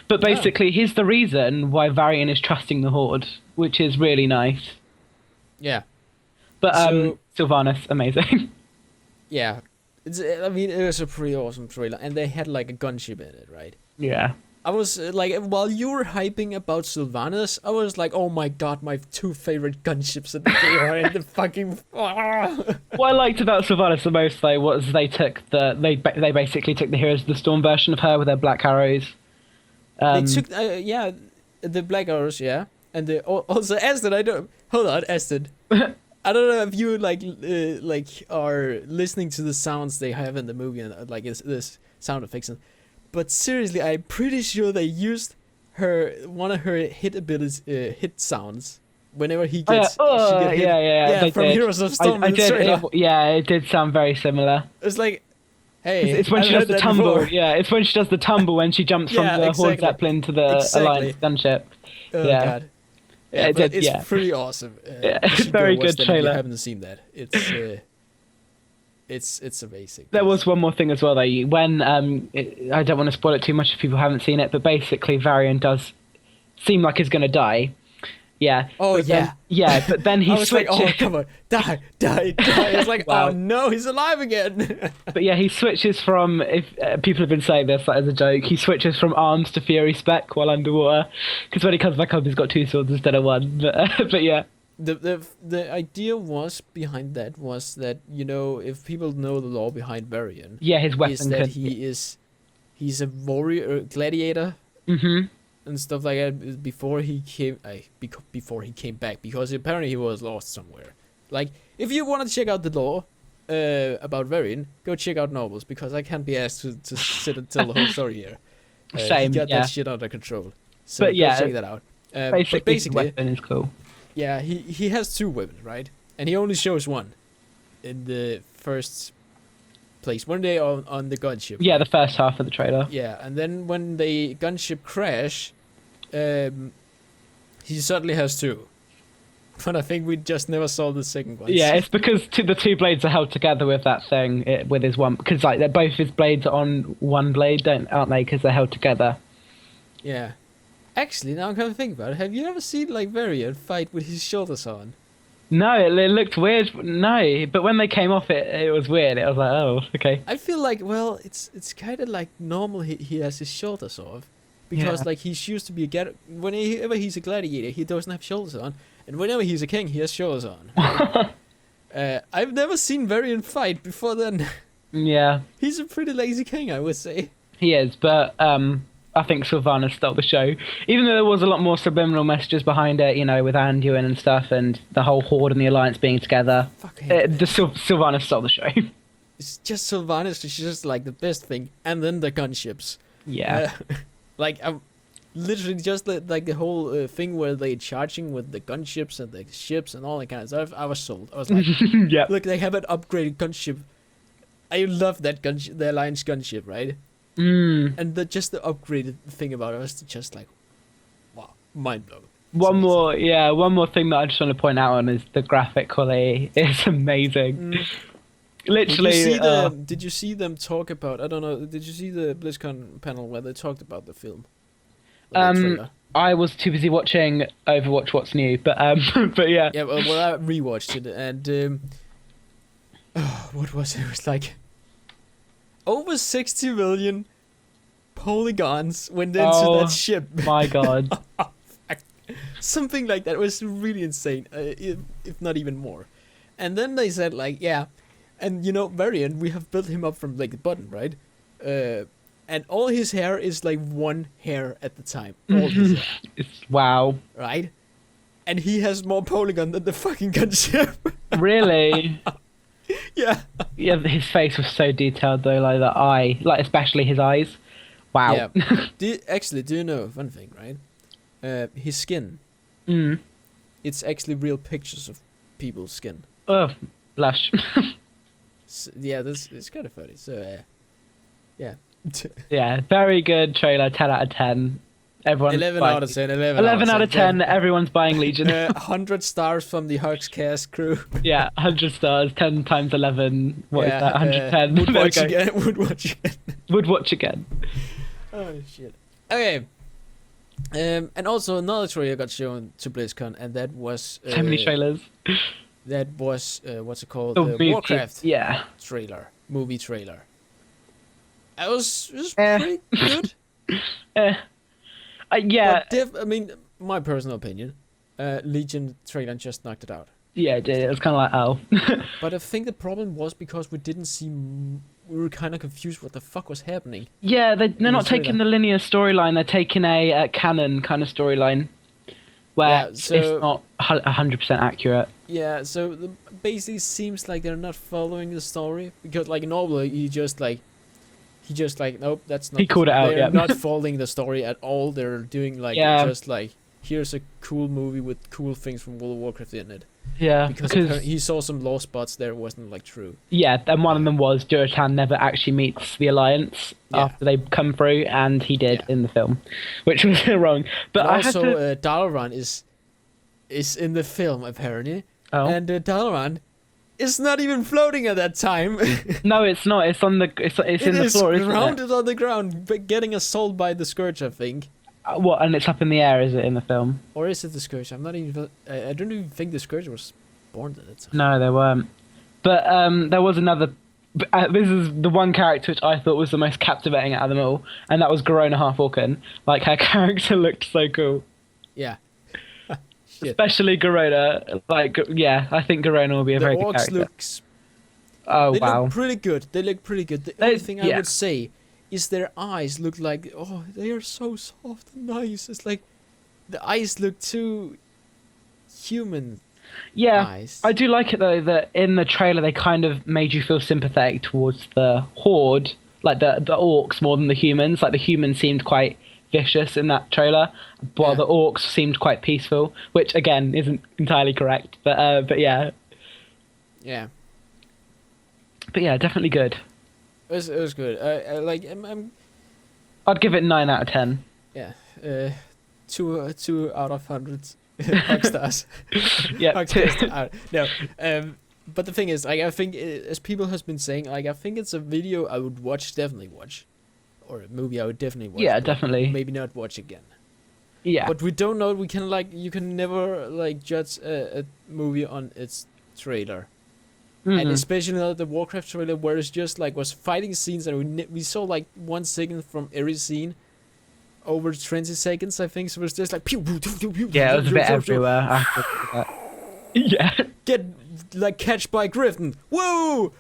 [SPEAKER 2] But basically, here's the reason why Varian is trusting the Horde, which is really nice.
[SPEAKER 1] Yeah.
[SPEAKER 2] But
[SPEAKER 1] So-
[SPEAKER 2] Sylvanas, amazing.
[SPEAKER 1] Yeah. I mean, it was a pretty awesome trailer, and they had like a gunship in it, right?
[SPEAKER 2] Yeah.
[SPEAKER 1] I was like, while you were hyping about Sylvanas, I was like, oh my god, my 2 favorite gunships that they are in the fucking.
[SPEAKER 2] What I liked about Sylvanas the most, though, was they basically took the Heroes of the Storm version of her with their black arrows.
[SPEAKER 1] They took, the black arrows, yeah, and also Aston. Hold on, Aston. I don't know if you like are listening to the sounds they have in the movie and like this sound effects, but seriously, I'm pretty sure they used one of her hit abilities, hit sounds. Whenever he gets,
[SPEAKER 2] from
[SPEAKER 1] Heroes of Storm.
[SPEAKER 2] It did sound very similar.
[SPEAKER 1] It's like, hey,
[SPEAKER 2] it's when she does the tumble. Before. Yeah, it's when she does the tumble when she jumps from the Horde Zeppelin to the Alliance gunship.
[SPEAKER 1] Oh god. Yeah, it's pretty awesome.
[SPEAKER 2] It's very good trailer.
[SPEAKER 1] If you haven't seen that, it's amazing.
[SPEAKER 2] There was one more thing as well, though. When I don't want to spoil it too much if people haven't seen it, but basically Varian does seem like he's gonna die. Yeah.
[SPEAKER 1] Oh yeah.
[SPEAKER 2] But then he switches.
[SPEAKER 1] Like, oh come on, die! It's like, wow. Oh no, he's alive again.
[SPEAKER 2] But yeah, he switches from. If people have been saying this like, as a joke, he switches from arms to Fury Spec while underwater, because when he comes back up, he's got 2 swords instead of 1. But yeah.
[SPEAKER 1] The idea behind that was that, you know, if people know the lore behind Varian,
[SPEAKER 2] his weapon
[SPEAKER 1] is that he's a warrior, gladiator.
[SPEAKER 2] Mm-hmm.
[SPEAKER 1] And stuff like that before he came back, because apparently he was lost somewhere. Like, if you want to check out the lore about Varian, go check out novels, because I can't be asked to sit and tell the whole story here.
[SPEAKER 2] Same,
[SPEAKER 1] he got that shit under control. So
[SPEAKER 2] but
[SPEAKER 1] go check that out.
[SPEAKER 2] Basically, his weapon is cool.
[SPEAKER 1] Yeah, he has 2 weapons, right? And he only shows 1 in the first place when they are on the gunship.
[SPEAKER 2] Yeah, the first half of the trailer.
[SPEAKER 1] Yeah, and then when the gunship crash, he certainly has 2. But I think we just never saw the second one.
[SPEAKER 2] Yeah, it's because the 2 blades are held together with that thing, with his one, because like they're both his blades on 1 blade, aren't they? Because they're held together.
[SPEAKER 1] Yeah. Actually, now I'm kind of thinking about it. Have you ever seen like Varian fight with his shoulders on?
[SPEAKER 2] No, it looked weird. No, but when they came off, it was weird. I was like, oh, okay.
[SPEAKER 1] I feel like, well, it's kind of like normal. He has his shoulders off, because like he's used to be whenever he's a gladiator, he doesn't have shoulders on, and whenever he's a king, he has shoulders on. I've never seen Varian fight before then.
[SPEAKER 2] Yeah,
[SPEAKER 1] he's a pretty lazy king, I would say.
[SPEAKER 2] He is, but I think Sylvanas stole the show. Even though there was a lot more subliminal messages behind it, you know, with Anduin and stuff, and the whole Horde and the Alliance being together. Sylvanas stole the show.
[SPEAKER 1] It's just Sylvanas, she's just like the best thing, and then the gunships.
[SPEAKER 2] Yeah.
[SPEAKER 1] Like, I'm literally just like the whole thing where they're charging with the gunships and the ships and all that kind of stuff. I was sold. I was like,
[SPEAKER 2] yeah.
[SPEAKER 1] Look, they have an upgraded gunship. I love that the Alliance gunship, right? And just the upgraded thing about it was just like, wow, mind blowing.
[SPEAKER 2] One more thing that I just want to point out on is the graphic quality is amazing. Literally.
[SPEAKER 1] Did you see them talk about? I don't know. Did you see the BlizzCon panel where they talked about the film?
[SPEAKER 2] I was too busy watching Overwatch. What's new? But but yeah.
[SPEAKER 1] Yeah. Well, I rewatched it, and what was it? It was like over 60 million polygons went into that ship.
[SPEAKER 2] My god.
[SPEAKER 1] Something like that. It was really insane, if not even more. And then they said like, yeah, and you know, Varian, we have built him up from like the bottom, right? And all his hair is like 1 hair at the time. All his hair.
[SPEAKER 2] Wow.
[SPEAKER 1] Right? And he has more polygon than the fucking gunship.
[SPEAKER 2] Really?
[SPEAKER 1] Yeah.
[SPEAKER 2] Yeah, his face was so detailed though, like the eye, like especially his eyes. Wow.
[SPEAKER 1] Yeah. Do you know one thing, right? His skin. It's actually real pictures of people's skin.
[SPEAKER 2] Oh, blush.
[SPEAKER 1] So, yeah, it's kind of funny. So, yeah.
[SPEAKER 2] Yeah, very good trailer. 10 out of 10. Everyone.
[SPEAKER 1] 11 out of 10.
[SPEAKER 2] 11 out of 10. Everyone's buying Legion.
[SPEAKER 1] 100 stars from the HugsCast crew.
[SPEAKER 2] Yeah, 100 stars. 10 times 11. What is that? 110.
[SPEAKER 1] Would watch again. Would watch again.
[SPEAKER 2] Would watch again.
[SPEAKER 1] Oh shit. Okay. And also another trailer got shown to BlizzCon, and that was
[SPEAKER 2] so many trailers.
[SPEAKER 1] That was what's it called?
[SPEAKER 2] The
[SPEAKER 1] Warcraft.
[SPEAKER 2] Yeah.
[SPEAKER 1] Movie trailer. It was pretty good.
[SPEAKER 2] Yeah,
[SPEAKER 1] I mean, my personal opinion, Legion trailer just knocked it out.
[SPEAKER 2] yeah, it did. It was kind of like, oh.
[SPEAKER 1] But I think the problem was because we didn't see. We were kind of confused what the fuck was happening.
[SPEAKER 2] Yeah, they're
[SPEAKER 1] in
[SPEAKER 2] not
[SPEAKER 1] the
[SPEAKER 2] taking
[SPEAKER 1] trailer.
[SPEAKER 2] the linear storyline. They're taking a canon kind of storyline where
[SPEAKER 1] Yeah,
[SPEAKER 2] it's
[SPEAKER 1] so
[SPEAKER 2] not 100% accurate.
[SPEAKER 1] yeah, so basically seems like they're not following the story because like normally he just like nope, that's not.
[SPEAKER 2] He called it out,
[SPEAKER 1] They're
[SPEAKER 2] yeah.
[SPEAKER 1] not following the story at all. They're doing like
[SPEAKER 2] Yeah.
[SPEAKER 1] just like here's a cool movie with cool things from World of Warcraft in it.
[SPEAKER 2] Yeah,
[SPEAKER 1] Because
[SPEAKER 2] because
[SPEAKER 1] he saw some low spots there wasn't like true.
[SPEAKER 2] yeah, and one of them was Durotan never actually meets the Alliance
[SPEAKER 1] Yeah.
[SPEAKER 2] after they come through, and he did
[SPEAKER 1] Yeah.
[SPEAKER 2] in the film, which was wrong. But
[SPEAKER 1] And
[SPEAKER 2] I
[SPEAKER 1] also,
[SPEAKER 2] had to.
[SPEAKER 1] Dalaran is in the film apparently,
[SPEAKER 2] Oh.
[SPEAKER 1] and Dalaran is not even floating at that time.
[SPEAKER 2] No, it's not. It's on the. It's in the floor, isn't it?
[SPEAKER 1] grounded on the ground, but getting assaulted by the Scourge, I think.
[SPEAKER 2] What? And it's up in the air, is it in the film?
[SPEAKER 1] Or is it the Scourge? I'm not even. I don't even think the Scourge was born at that time.
[SPEAKER 2] No, they weren't. But there was another. This is the one character which I thought was the most captivating out of them all, and that was Garona Half-Orcan. Like, her character looked so cool.
[SPEAKER 1] Yeah. Shit.
[SPEAKER 2] Especially Garona. Like, yeah, I think Garona will be a
[SPEAKER 1] The
[SPEAKER 2] very good
[SPEAKER 1] orcs
[SPEAKER 2] character.
[SPEAKER 1] looks.
[SPEAKER 2] Oh,
[SPEAKER 1] They
[SPEAKER 2] wow.
[SPEAKER 1] look pretty good. They look pretty good. The
[SPEAKER 2] They-
[SPEAKER 1] only thing I
[SPEAKER 2] yeah.
[SPEAKER 1] would say is their eyes look like they are so soft and nice. It's like the eyes look too human.
[SPEAKER 2] Yeah,
[SPEAKER 1] Eyes.
[SPEAKER 2] I do like it though that in the trailer they kind of made you feel sympathetic towards the horde, like the orcs more than the humans. Like the humans seemed quite vicious in that trailer, while
[SPEAKER 1] Yeah.
[SPEAKER 2] the orcs seemed quite peaceful, which again isn't entirely correct. But yeah,
[SPEAKER 1] Yeah.
[SPEAKER 2] definitely good.
[SPEAKER 1] It was good. I like.
[SPEAKER 2] I'd give it 9 out of 10.
[SPEAKER 1] Yeah. 2 out of 100 HugsStars.
[SPEAKER 2] Yeah,
[SPEAKER 1] HugsCast out. No. But the thing is, like, I think as people has been saying, like, I think it's a video I would definitely watch, or a movie I would definitely watch.
[SPEAKER 2] Yeah,
[SPEAKER 1] but
[SPEAKER 2] definitely.
[SPEAKER 1] Maybe not watch again.
[SPEAKER 2] Yeah,
[SPEAKER 1] But we don't know. We can you can never like judge a movie on its trailer. And
[SPEAKER 2] Mhm.
[SPEAKER 1] especially not the Warcraft trailer, where it's just like was fighting scenes, and we saw like 1 second from every scene, over 20 seconds, I think. So it was just like pew, pew, pew, pew, pew,
[SPEAKER 2] Yeah, it was a
[SPEAKER 1] pew,
[SPEAKER 2] bit
[SPEAKER 1] pew, pew.
[SPEAKER 2] everywhere after that. Yeah,
[SPEAKER 1] Get like catch by Griffin. Woo!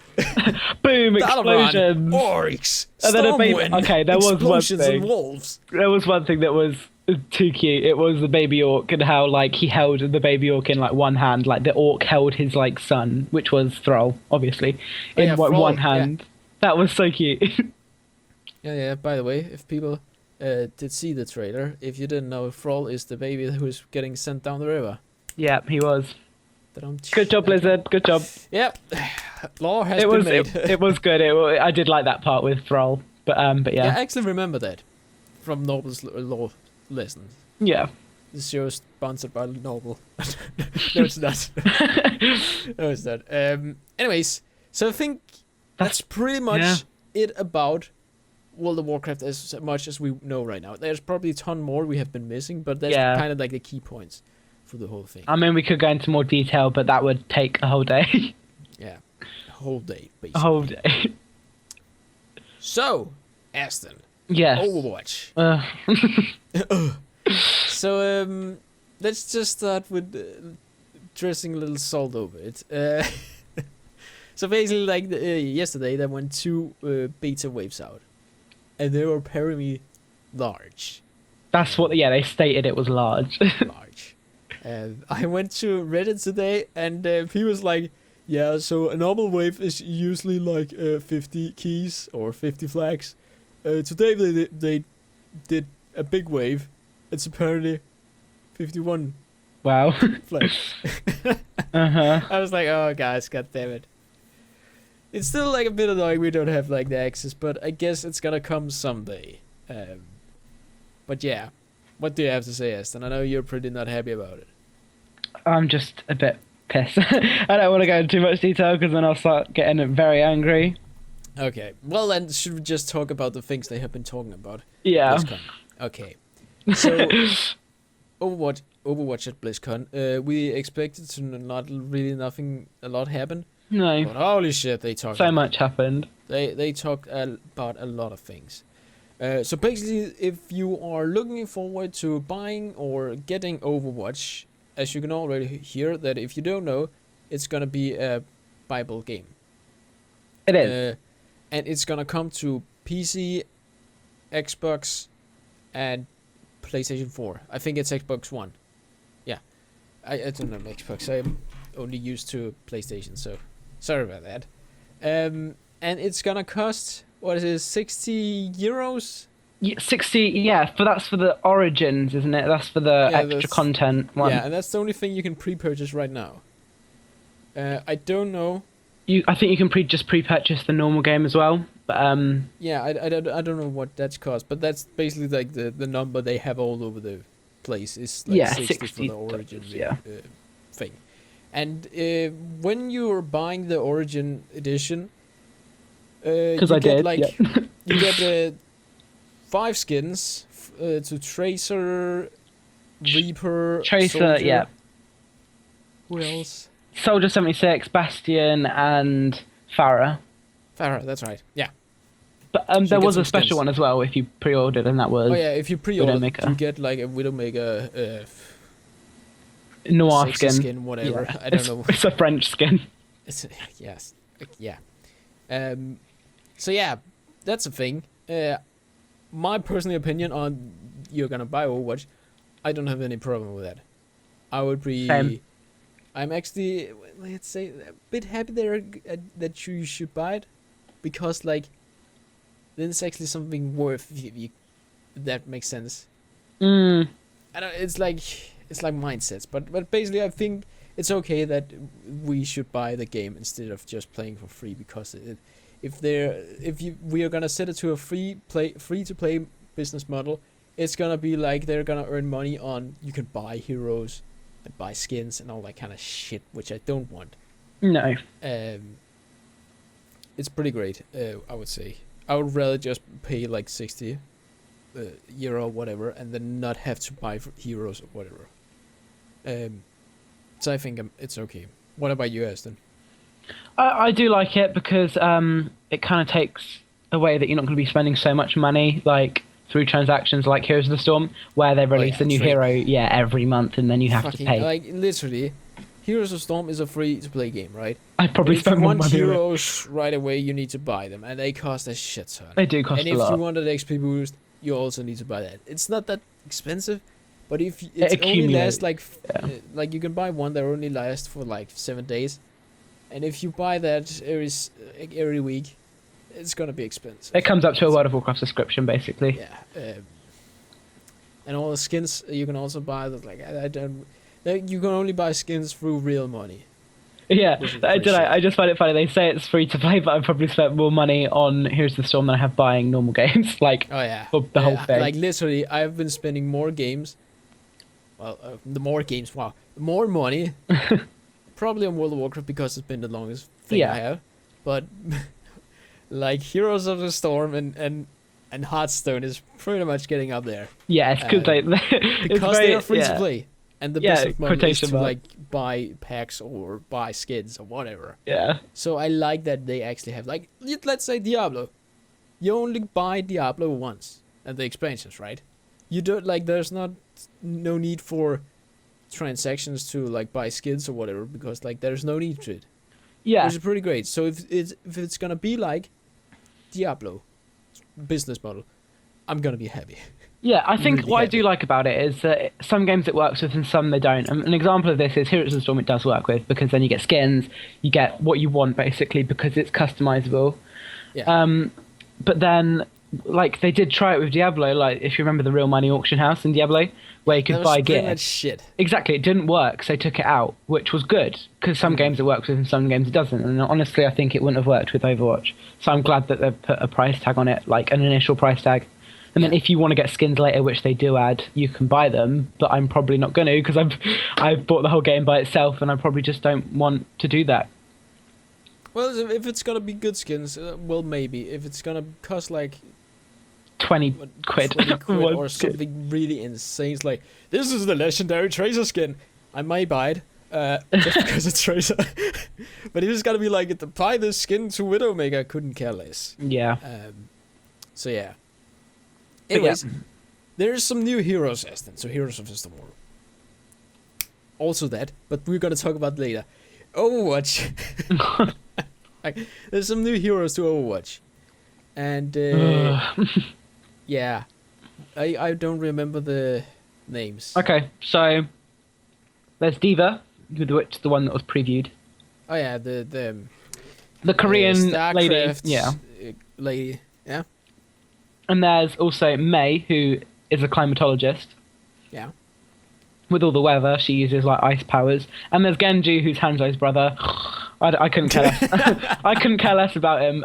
[SPEAKER 2] boom,
[SPEAKER 1] Dalaran,
[SPEAKER 2] explosions.
[SPEAKER 1] orcs,
[SPEAKER 2] And then a baby-
[SPEAKER 1] Stormwind,
[SPEAKER 2] okay, there was one
[SPEAKER 1] explosions
[SPEAKER 2] thing.
[SPEAKER 1] and wolves.
[SPEAKER 2] There was one thing that was too cute. It was the baby orc and how like he held the baby orc in like one hand, like the orc held his like son, which was Thrall, obviously,
[SPEAKER 1] Oh,
[SPEAKER 2] in
[SPEAKER 1] yeah, Thrall,
[SPEAKER 2] one
[SPEAKER 1] yeah.
[SPEAKER 2] hand. That was so cute.
[SPEAKER 1] Yeah. By the way, if people did see the trailer, if you didn't know, Thrall is the baby who's getting sent down the river.
[SPEAKER 2] Yeah, he was.
[SPEAKER 1] Ta-dum.
[SPEAKER 2] Good job, Blizzard. Good job.
[SPEAKER 1] Yep. Law has
[SPEAKER 2] It
[SPEAKER 1] been
[SPEAKER 2] was
[SPEAKER 1] made.
[SPEAKER 2] it was good. I did like that part with Thrall, but
[SPEAKER 1] Yeah,
[SPEAKER 2] yeah,
[SPEAKER 1] I actually remember that from Noble's law lessons.
[SPEAKER 2] yeah.
[SPEAKER 1] This show is sponsored by Noble. No, it's not. No, it's not. Anyways, so I think that's pretty much
[SPEAKER 2] yeah.
[SPEAKER 1] it about World of Warcraft as much as we know right now. There's probably a ton more we have been missing, but that's
[SPEAKER 2] Yeah.
[SPEAKER 1] kind of like the key points for the whole thing.
[SPEAKER 2] I mean, we could go into more detail, but that would take a whole day.
[SPEAKER 1] Yeah, a whole day,
[SPEAKER 2] a
[SPEAKER 1] basically.
[SPEAKER 2] whole day.
[SPEAKER 1] So, Aston,
[SPEAKER 2] Yes.
[SPEAKER 1] Overwatch. So, let's just start with dressing a little salt over it. So basically, like yesterday, there went 2 beta waves out, and they were apparently large.
[SPEAKER 2] That's what. Yeah, they stated it was large.
[SPEAKER 1] Large. I went to Reddit today, and he was like, "Yeah, so a normal wave is usually like 50 keys or 50 flags. Today they did a big wave. It's apparently 51
[SPEAKER 2] Wow.
[SPEAKER 1] flags."
[SPEAKER 2] Uh-huh.
[SPEAKER 1] I was like, "Oh, guys, god damn it." It's still like a bit annoying we don't have like the access, but I guess it's gonna come someday. But yeah, what do you have to say, Aston? I know you're pretty not happy about it.
[SPEAKER 2] I'm just a bit pissed. I don't want to go into too much detail because then I'll start getting very angry.
[SPEAKER 1] Okay, well then, should we just talk about the things they have been talking about?
[SPEAKER 2] Yeah.
[SPEAKER 1] BlizzCon. Okay, so Overwatch at BlizzCon. We expected to not really a lot happen.
[SPEAKER 2] No.
[SPEAKER 1] But holy shit, they talked.
[SPEAKER 2] So much happened.
[SPEAKER 1] They talked about a lot of things. So basically, if you are looking forward to buying or getting Overwatch, as you can already hear, that if you don't know, it's gonna be a Bible game.
[SPEAKER 2] It is.
[SPEAKER 1] And it's gonna come to PC, Xbox, and PlayStation 4. I think it's Xbox One. Yeah, I don't know Xbox. I'm only used to PlayStation, so sorry about that. And it's gonna cost, what is it, 60 euros?
[SPEAKER 2] Yeah, 60. Yeah, that's for the Origins, isn't it? That's for the extra content one.
[SPEAKER 1] Yeah, and that's the only thing you can pre-purchase right now. I don't know.
[SPEAKER 2] I think you can just pre-purchase the normal game as well. But
[SPEAKER 1] yeah, I don't know what that's cost, but that's basically like the number they have all over the place is like 60 for the Origin thing. And when you're buying the Origin edition,
[SPEAKER 2] because I did,
[SPEAKER 1] you get 5 skins to Tracer, Reaper, Soldier.
[SPEAKER 2] Yeah.
[SPEAKER 1] Who else?
[SPEAKER 2] Soldier 76, Bastion, and Farah.
[SPEAKER 1] Farah, that's right. Yeah.
[SPEAKER 2] But there was a special one as well if you pre-ordered, and that was.
[SPEAKER 1] Oh yeah, if you pre-order, you get like a Widowmaker.
[SPEAKER 2] Noir skin,
[SPEAKER 1] whatever. Yeah. I don't know.
[SPEAKER 2] It's a French skin.
[SPEAKER 1] Yes, yeah. So yeah, that's a thing. My personal opinion on you're gonna buy Overwatch, I don't have any problem with that. I would be.
[SPEAKER 2] Same.
[SPEAKER 1] I'm actually, let's say, a bit happy that you should buy it, because like, then it's actually something worth. If that makes sense.
[SPEAKER 2] I
[SPEAKER 1] don't. It's like mindsets, but basically I think it's okay that we should buy the game instead of just playing for free, because we are gonna set it to a free to play business model, it's gonna be like they're gonna earn money on you can buy heroes and buy skins and all that kind of shit, which I don't want.
[SPEAKER 2] No.
[SPEAKER 1] It's pretty great. I would say I would rather just pay like 60 euro or whatever, and then not have to buy heroes or whatever. So I think it's okay. What about you, Aston?
[SPEAKER 2] I do like it because it kind of takes away that you're not going to be spending so much money like through transactions like Heroes of the Storm, where they release a new hero every month, and then you have to pay.
[SPEAKER 1] Like literally, Heroes of Storm is a free-to-play game, right?
[SPEAKER 2] I probably spend more money.
[SPEAKER 1] If you want heroes right away, you need to buy them, and they cost a shit ton.
[SPEAKER 2] They do cost a lot.
[SPEAKER 1] And if you wanted XP boost, you also need to buy that. It's not that expensive, but if it only lasts like you can buy one that only lasts for like 7 days, and if you buy that every week, it's gonna be expensive.
[SPEAKER 2] It comes up to a World of Warcraft subscription, basically.
[SPEAKER 1] Yeah. And all the skins you can also buy. That like I don't. You can only buy skins through real money.
[SPEAKER 2] Yeah, I just find it funny. They say it's free to play, but I've probably spent more money on Heroes of the Storm than I have buying normal games. Like, for the whole thing.
[SPEAKER 1] Like literally, I've been spending more games. Well, more money. Probably on World of Warcraft because it's been the longest thing I have. But like Heroes of the Storm and Hearthstone is pretty much getting up there.
[SPEAKER 2] Yeah, it's because
[SPEAKER 1] they are free to play. And the business model is to like buy packs or buy skins or whatever.
[SPEAKER 2] Yeah.
[SPEAKER 1] So I like that they actually have, like, let's say Diablo. You only buy Diablo once and the expansions, right? You don't like. There's no need for transactions to like buy skins or whatever, because like there's no need to it.
[SPEAKER 2] Yeah.
[SPEAKER 1] Which is pretty great. So if it's gonna be like Diablo business model, I'm gonna be happy.
[SPEAKER 2] Yeah, I think what I do like about it is that some games it works with and some they don't. An example of this is Heroes of the Storm. It does work with, because then you get skins, you get what you want basically, because it's customizable.
[SPEAKER 1] Yeah.
[SPEAKER 2] But then, like, they did try it with Diablo. Like, if you remember the Real Money Auction House in Diablo, where you could buy gear.
[SPEAKER 1] That shit.
[SPEAKER 2] Exactly, it didn't work, so they took it out, which was good, because some games it works with and some games it doesn't. And honestly, I think it wouldn't have worked with Overwatch. So I'm glad that they've put a price tag on it, like an initial price tag. And then if you want to get skins later, which they do add, you can buy them. But I'm probably not going to, because I've bought the whole game by itself, and I probably just don't want to do that.
[SPEAKER 1] Well, if it's gonna be good skins, well, maybe. If it's gonna cost like
[SPEAKER 2] 20 quid
[SPEAKER 1] or something really insane, it's like, this is the legendary Tracer skin, I might buy it just because it's Tracer. But if it's gonna be like, buy this skin to Widowmaker, I couldn't care less.
[SPEAKER 2] Yeah.
[SPEAKER 1] So yeah, Anyways, there's some new heroes, Aston. So Heroes of the Storm. Also that, but we're gonna talk about later. Overwatch. There's some new heroes to Overwatch, and yeah, I don't remember the names.
[SPEAKER 2] Okay, so there's Diva, which the one that was previewed.
[SPEAKER 1] Oh yeah, the
[SPEAKER 2] Korean lady.
[SPEAKER 1] StarCraft
[SPEAKER 2] Yeah.
[SPEAKER 1] Lady. Yeah.
[SPEAKER 2] And there's also May, who is a climatologist.
[SPEAKER 1] Yeah.
[SPEAKER 2] With all the weather, she uses like ice powers. And there's Genji, who's Hanzo's brother. I couldn't care less. I couldn't care less about him.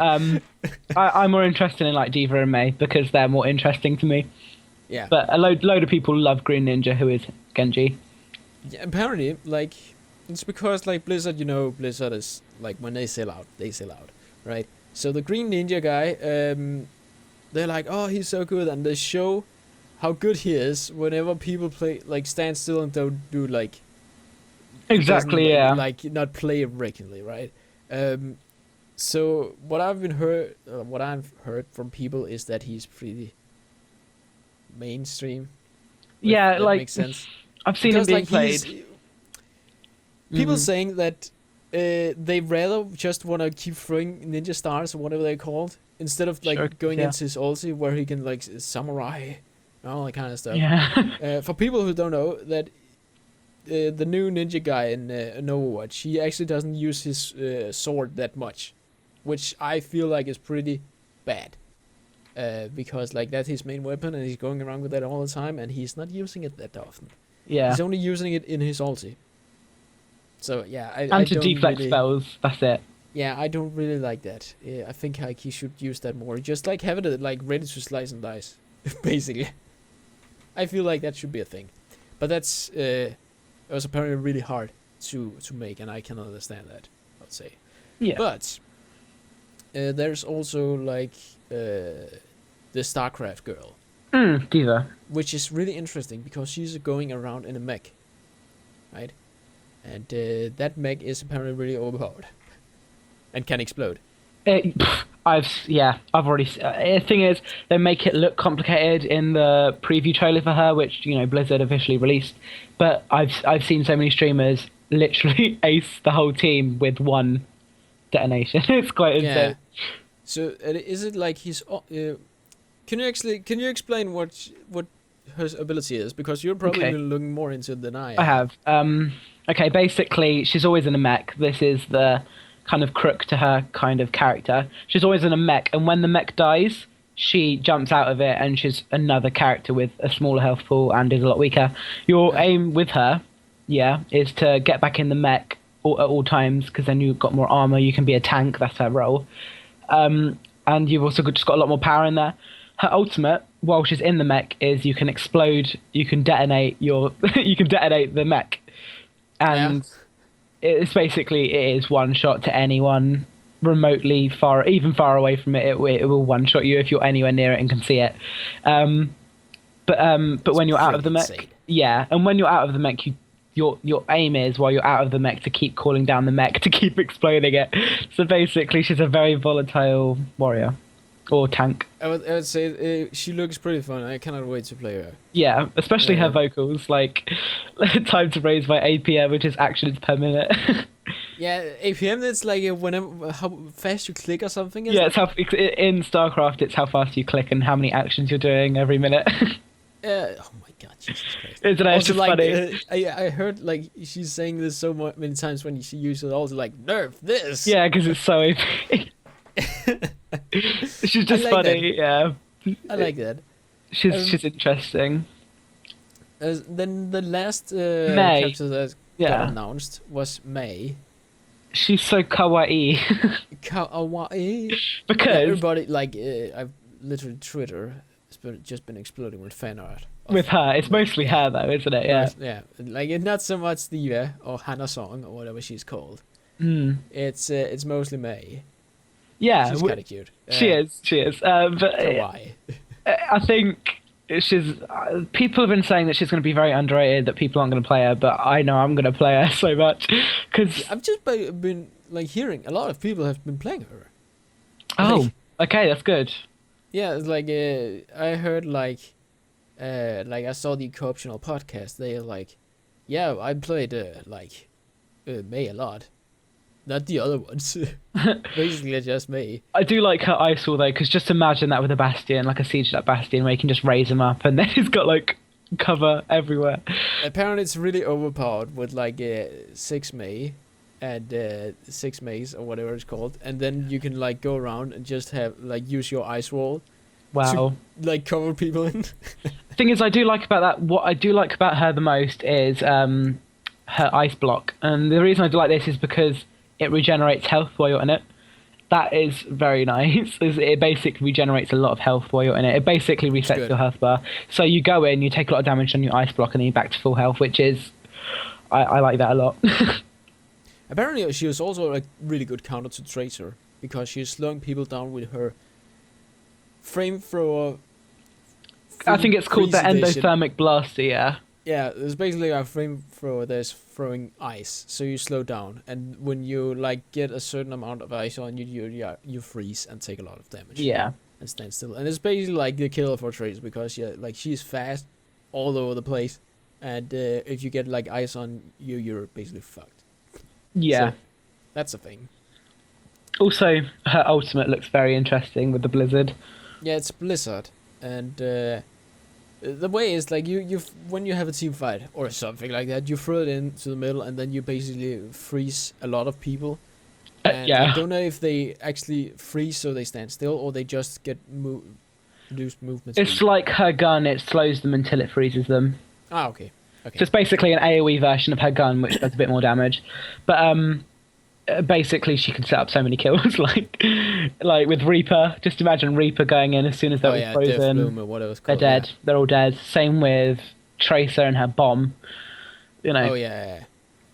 [SPEAKER 2] I'm more interested in like Diva and May because they're more interesting to me.
[SPEAKER 1] Yeah.
[SPEAKER 2] But a load of people love Green Ninja, who is Genji.
[SPEAKER 1] Yeah, apparently, like, it's because like Blizzard, Blizzard is like when they sell out, right? So the Green Ninja guy, they're like, oh, he's so good, and they show how good he is whenever people play, like, stand still and don't do like.
[SPEAKER 2] Exactly. Yeah.
[SPEAKER 1] Like not play regularly, right? So what I've heard from people is that he's pretty mainstream.
[SPEAKER 2] Yeah,
[SPEAKER 1] that
[SPEAKER 2] like
[SPEAKER 1] makes sense.
[SPEAKER 2] I've seen him being
[SPEAKER 1] he's-
[SPEAKER 2] played.
[SPEAKER 1] People saying that they rather just want to keep throwing ninja stars or whatever they're called instead of like
[SPEAKER 2] Sure,
[SPEAKER 1] going
[SPEAKER 2] yeah.
[SPEAKER 1] into his ulti where he can like samurai and all that kind of stuff.
[SPEAKER 2] Yeah.
[SPEAKER 1] For people who don't know that the new ninja guy in Overwatch, he actually doesn't use his sword that much, which I feel like is pretty bad. Because like that's his main weapon and he's going around with that all the time and he's not using it that often.
[SPEAKER 2] Yeah.
[SPEAKER 1] He's only using it in his ulti. So yeah, I
[SPEAKER 2] And to
[SPEAKER 1] don't
[SPEAKER 2] deflect
[SPEAKER 1] really,
[SPEAKER 2] spells, that's it.
[SPEAKER 1] Yeah, I don't really like that. I think like he should use that more. Just like have it like ready to slice and dice, basically. I feel like that should be a thing, but that's it was apparently really hard to make, and I can understand that. I'd say.
[SPEAKER 2] Yeah.
[SPEAKER 1] But there's also like the StarCraft girl,
[SPEAKER 2] Diva.
[SPEAKER 1] which is really interesting because she's going around in a mech, right? And that mech is apparently really overpowered and can explode.
[SPEAKER 2] I've already. The thing is, they make it look complicated in the preview trailer for her, which Blizzard officially released. But I've seen so many streamers literally ace the whole team with one detonation. It's quite insane.
[SPEAKER 1] Yeah. So is it like he's? Can you explain what her ability is? Because you're probably
[SPEAKER 2] Okay.
[SPEAKER 1] looking more into it than I am.
[SPEAKER 2] I have. Okay, basically, she's always in a mech. This is the kind of crook to her kind of character. She's always in a mech, and when the mech dies, she jumps out of it, and she's another character with a smaller health pool and is a lot weaker. Your aim with her, is to get back in the mech at all times, because then you've got more armor. You can be a tank. That's her role. And you've also just got a lot more power in there. Her ultimate, while she's in the mech, is you can explode. You can detonate you can detonate the mech. And it's basically it is one shot to anyone remotely even far away from it. It will one shot you if you're anywhere near it and can see it. But when you're out of the mech,
[SPEAKER 1] insane.
[SPEAKER 2] and when you're out of the mech, your aim is while you're out of the mech to keep calling down the mech to keep exploding it. So basically, she's a very volatile warrior or tank.
[SPEAKER 1] I would say she looks pretty fun. I cannot wait to play her.
[SPEAKER 2] Yeah, especially
[SPEAKER 1] Yeah.
[SPEAKER 2] her vocals, like time to raise my APM, which is actions per minute.
[SPEAKER 1] Yeah, APM. It's like whenever how fast you click or something.
[SPEAKER 2] Yeah, it's in StarCraft. It's how fast you click and how many actions you're doing every minute.
[SPEAKER 1] Oh my god, Jesus Christ!
[SPEAKER 2] Isn't it? It's just
[SPEAKER 1] like,
[SPEAKER 2] funny.
[SPEAKER 1] I heard like she's saying this so many times when she uses it. Also, like nerf this.
[SPEAKER 2] Yeah, because it's so AP. She's just
[SPEAKER 1] I like
[SPEAKER 2] funny. Yeah,
[SPEAKER 1] I like that.
[SPEAKER 2] she's interesting.
[SPEAKER 1] Then the last
[SPEAKER 2] May.
[SPEAKER 1] character that got announced was May.
[SPEAKER 2] She's so kawaii.
[SPEAKER 1] Kawaii.
[SPEAKER 2] Because
[SPEAKER 1] Yeah, everybody like I've literally Twitter has just been exploding with fan art.
[SPEAKER 2] with her, it's mostly her though, isn't it? Yeah.
[SPEAKER 1] Yeah, like it's not so much Diva or Hannah Song or whatever she's called.
[SPEAKER 2] Mm.
[SPEAKER 1] It's mostly May.
[SPEAKER 2] Yeah,
[SPEAKER 1] She's kind of cute.
[SPEAKER 2] she is. But
[SPEAKER 1] Kawaii.
[SPEAKER 2] I think she's. People have been saying that she's going to be very underrated. That people aren't going to play her, but I know I'm going to play her so much because.
[SPEAKER 1] I've just been like hearing a lot of people have been playing her.
[SPEAKER 2] Oh, okay, that's good.
[SPEAKER 1] Yeah, it's like I heard like I saw the co-optional podcast. They're like, yeah, I played May a lot, not the other ones. Basically, just May.
[SPEAKER 2] I do like her ice wall though, because just imagine that with a bastion, like a siege like bastion, where you can just raise him up, and then he's got like cover everywhere.
[SPEAKER 1] Apparently, it's really overpowered with like 6 May and 6 Mays or whatever it's called, and then you can like go around and just have like use your ice wall
[SPEAKER 2] Wow.
[SPEAKER 1] to like cover people in.
[SPEAKER 2] The thing is, I do like about that. What I do like about her the most is her ice block, and the reason I do like this is because it regenerates health while you're in it. That is very nice. It basically regenerates a lot of health while you're in it. It basically resets
[SPEAKER 1] good.
[SPEAKER 2] your health bar. So you go in, you take a lot of damage on your ice block, and then you're back to full health, which is I like that a lot.
[SPEAKER 1] Apparently, she was also a really good counter to Tracer because she's slowing people down with her flamethrower.
[SPEAKER 2] I think it's called the
[SPEAKER 1] freeze edition.
[SPEAKER 2] endothermic blaster. Yeah.
[SPEAKER 1] Yeah, it's basically a flamethrower that's throwing ice, so you slow down, and when you like get a certain amount of ice on you, you freeze and take a lot of damage.
[SPEAKER 2] Yeah.
[SPEAKER 1] And stand still, and it's basically like the killer for Tracer because she's fast, all over the place, and if you get like ice on you, you're basically fucked.
[SPEAKER 2] Yeah.
[SPEAKER 1] So, that's a thing.
[SPEAKER 2] Also, her ultimate looks very interesting with the blizzard.
[SPEAKER 1] Yeah, it's Blizzard, and the way is like you when you have a team fight or something like that, you throw it into the middle, and then you basically freeze a lot of people. And
[SPEAKER 2] Yeah.
[SPEAKER 1] I don't know if they actually freeze so they stand still, or they just get reduced movement
[SPEAKER 2] It's
[SPEAKER 1] speed.
[SPEAKER 2] like her gun, it slows them until it freezes them.
[SPEAKER 1] Ah, okay. Okay.
[SPEAKER 2] So it's basically an AoE version of her gun, which does a bit more damage. But basically she can set up so many kills, like with Reaper. Just imagine Reaper going in as soon as they're all
[SPEAKER 1] Death
[SPEAKER 2] frozen.
[SPEAKER 1] Bloom or whatever it's
[SPEAKER 2] They're
[SPEAKER 1] called.
[SPEAKER 2] dead. They're all dead. Same with Tracer and her bomb. You know.
[SPEAKER 1] Oh yeah,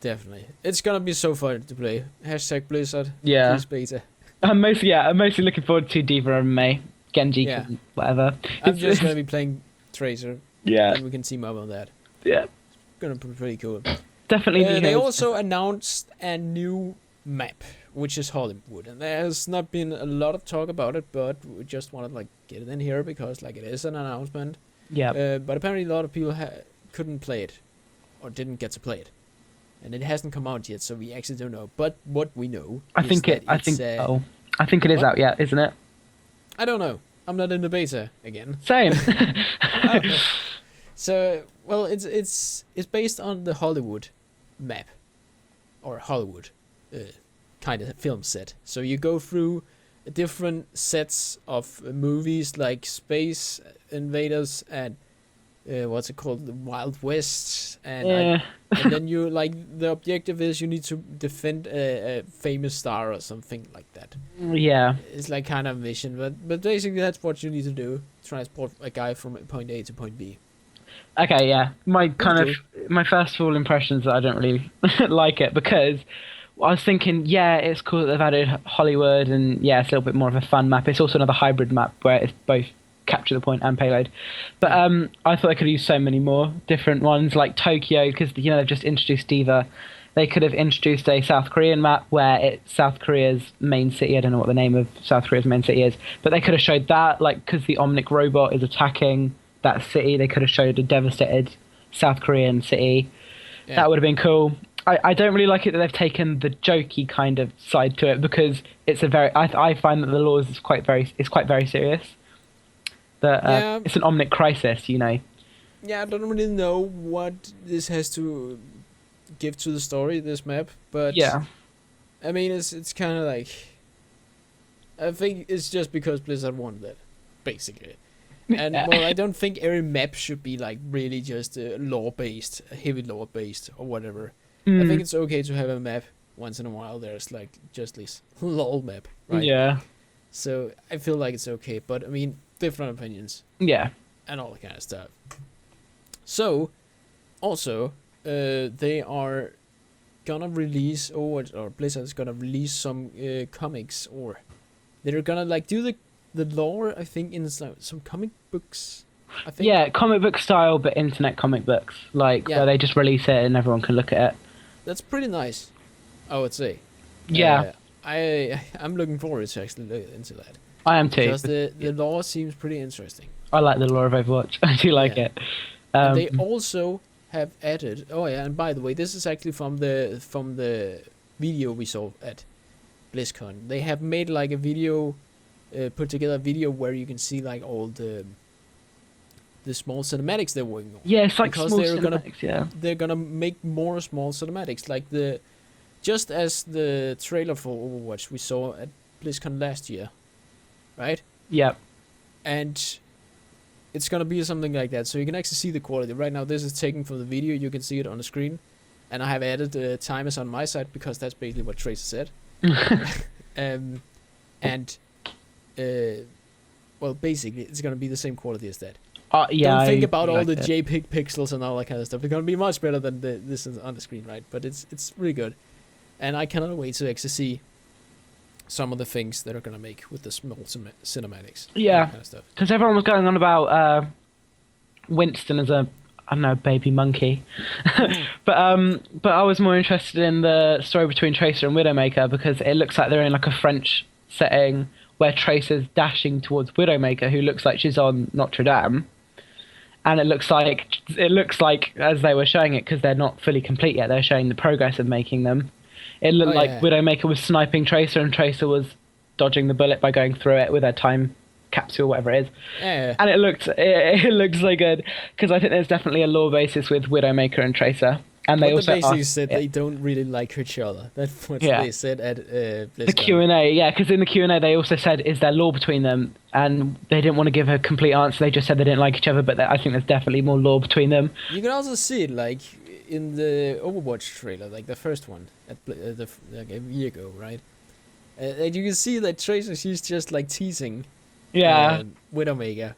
[SPEAKER 1] definitely. It's gonna be so fun to play. Hashtag Blizzard.
[SPEAKER 2] Yeah.
[SPEAKER 1] Please beta.
[SPEAKER 2] I'm mostly looking forward to Diva and May, Genji,
[SPEAKER 1] Yeah.
[SPEAKER 2] whatever.
[SPEAKER 1] I'm just gonna be playing Tracer.
[SPEAKER 2] Yeah.
[SPEAKER 1] And we can team up on that.
[SPEAKER 2] Yeah.
[SPEAKER 1] Gonna be pretty cool.
[SPEAKER 2] Definitely.
[SPEAKER 1] They also announced a new map, which is Hollywood, and there has not been a lot of talk about it, but we just wanted like get it in here because like it is an announcement.
[SPEAKER 2] Yeah.
[SPEAKER 1] But apparently a lot of people couldn't play it, or didn't get to play it, and it hasn't come out yet, so we actually don't know. But what we know,
[SPEAKER 2] I
[SPEAKER 1] is
[SPEAKER 2] think
[SPEAKER 1] that
[SPEAKER 2] I
[SPEAKER 1] it's,
[SPEAKER 2] think it is
[SPEAKER 1] what?
[SPEAKER 2] out yet, isn't it?
[SPEAKER 1] I don't know. I'm not in the beta again.
[SPEAKER 2] Same.
[SPEAKER 1] So well, it's based on the Hollywood map, or Hollywood kind of film set. So you go through different sets of movies like Space Invaders and what's it called, the Wild West, and
[SPEAKER 2] Yeah.
[SPEAKER 1] and then you like the objective is you need to defend a famous star or something like that.
[SPEAKER 2] Yeah.
[SPEAKER 1] It's like kind of a mission, but basically that's what you need to do: transport a guy from point A to point B.
[SPEAKER 2] Okay, yeah. My first of all impressions that I don't really like it because I was thinking, yeah, it's cool that they've added Hollywood, and yeah, it's a little bit more of a fun map. It's also another hybrid map where it's both capture the point and payload. But I thought they could use so many more different ones, like Tokyo, because they've just introduced Diva. They could have introduced a South Korean map where it's South Korea's main city. I don't know what the name of South Korea's main city is, but they could have showed that, like, because the Omnic robot is attacking that city, they could have showed a devastated South Korean city.
[SPEAKER 1] Yeah.
[SPEAKER 2] That would have been cool. I don't really like it that they've taken the jokey kind of side to it, because it's a very I find that the law is quite very serious. That it's an Omnic crisis,
[SPEAKER 1] Yeah, I don't really know what this has to give to the story, this map, but
[SPEAKER 2] Yeah.
[SPEAKER 1] I mean, it's kind of like, I think it's just because Blizzard wanted it, basically. And well, I don't think every map should be like really just lore based, heavy lore based, or whatever. I think it's okay to have a map once in a while. There's like just this lol map, right?
[SPEAKER 2] Yeah.
[SPEAKER 1] So I feel like it's okay, but I mean, different opinions
[SPEAKER 2] Yeah.
[SPEAKER 1] and all that kind of stuff. So, also, they are gonna release, or Blizzard is gonna release some comics, or they're gonna like do the lore, I think, in some comic books. I think.
[SPEAKER 2] Yeah, comic book style, but internet comic books, where they just release it and everyone can look at it.
[SPEAKER 1] That's pretty nice, I would say.
[SPEAKER 2] Yeah.
[SPEAKER 1] I'm looking forward to actually look into that.
[SPEAKER 2] I am too.
[SPEAKER 1] because the lore seems pretty interesting.
[SPEAKER 2] I like the lore of Overwatch. I do like
[SPEAKER 1] Yeah.
[SPEAKER 2] it.
[SPEAKER 1] And they also have added. Oh yeah, and by the way, this is actually from the video we saw at BlizzCon. They have made like a video, put together a video where you can see like all the small cinematics they're working on.
[SPEAKER 2] Yeah, it's like
[SPEAKER 1] Because
[SPEAKER 2] small
[SPEAKER 1] they're gonna-
[SPEAKER 2] cinematics, yeah.
[SPEAKER 1] They're gonna make more small cinematics, like just as the trailer for Overwatch we saw at BlizzCon last year, right?
[SPEAKER 2] Yeah.
[SPEAKER 1] And it's gonna be something like that, so you can actually see the quality. Right now, this is taken from the video. You can see it on the screen, and I have added timers on my side because that's basically what Tracer said. And well, basically, it's gonna be the same quality as that.
[SPEAKER 2] Yeah.
[SPEAKER 1] Don't think
[SPEAKER 2] I
[SPEAKER 1] about all
[SPEAKER 2] like
[SPEAKER 1] the
[SPEAKER 2] it.
[SPEAKER 1] JPEG pixels and all that kind of stuff. It's gonna be much better than this is on the screen, right? But it's really good, and I cannot wait to actually see some of the things that are gonna make with the small cinematics.
[SPEAKER 2] Yeah.
[SPEAKER 1] That kind of stuff.
[SPEAKER 2] Because everyone was going on about Winston as a, I don't know, baby monkey. but I was more interested in the story between Tracer and Widowmaker because it looks like they're in like a French setting where Tracer's dashing towards Widowmaker, who looks like she's on Notre Dame. And it looks like as they were showing it, because they're not fully complete yet, they're showing the progress of making them. It looked like
[SPEAKER 1] yeah.
[SPEAKER 2] Widowmaker was sniping Tracer, and Tracer was dodging the bullet by going through it with her time capsule, whatever it is.
[SPEAKER 1] Yeah.
[SPEAKER 2] And it looked so good because I think there's definitely a lore basis with Widowmaker and Tracer. And they
[SPEAKER 1] But
[SPEAKER 2] also
[SPEAKER 1] basically
[SPEAKER 2] asked-
[SPEAKER 1] said
[SPEAKER 2] yeah.
[SPEAKER 1] they don't really like each other. That's what
[SPEAKER 2] Yeah.
[SPEAKER 1] they said at BlizzCon.
[SPEAKER 2] The Q&A, yeah, because in the Q&A they also said, is there lore between them? And they didn't want to give a complete answer. They just said they didn't like each other, but I think there's definitely more lore between them.
[SPEAKER 1] You can also see it like in the Overwatch trailer, like the first one at like a year ago, right? And you can see that Tracer, she's just like teasing
[SPEAKER 2] Yeah,
[SPEAKER 1] Widowmaker.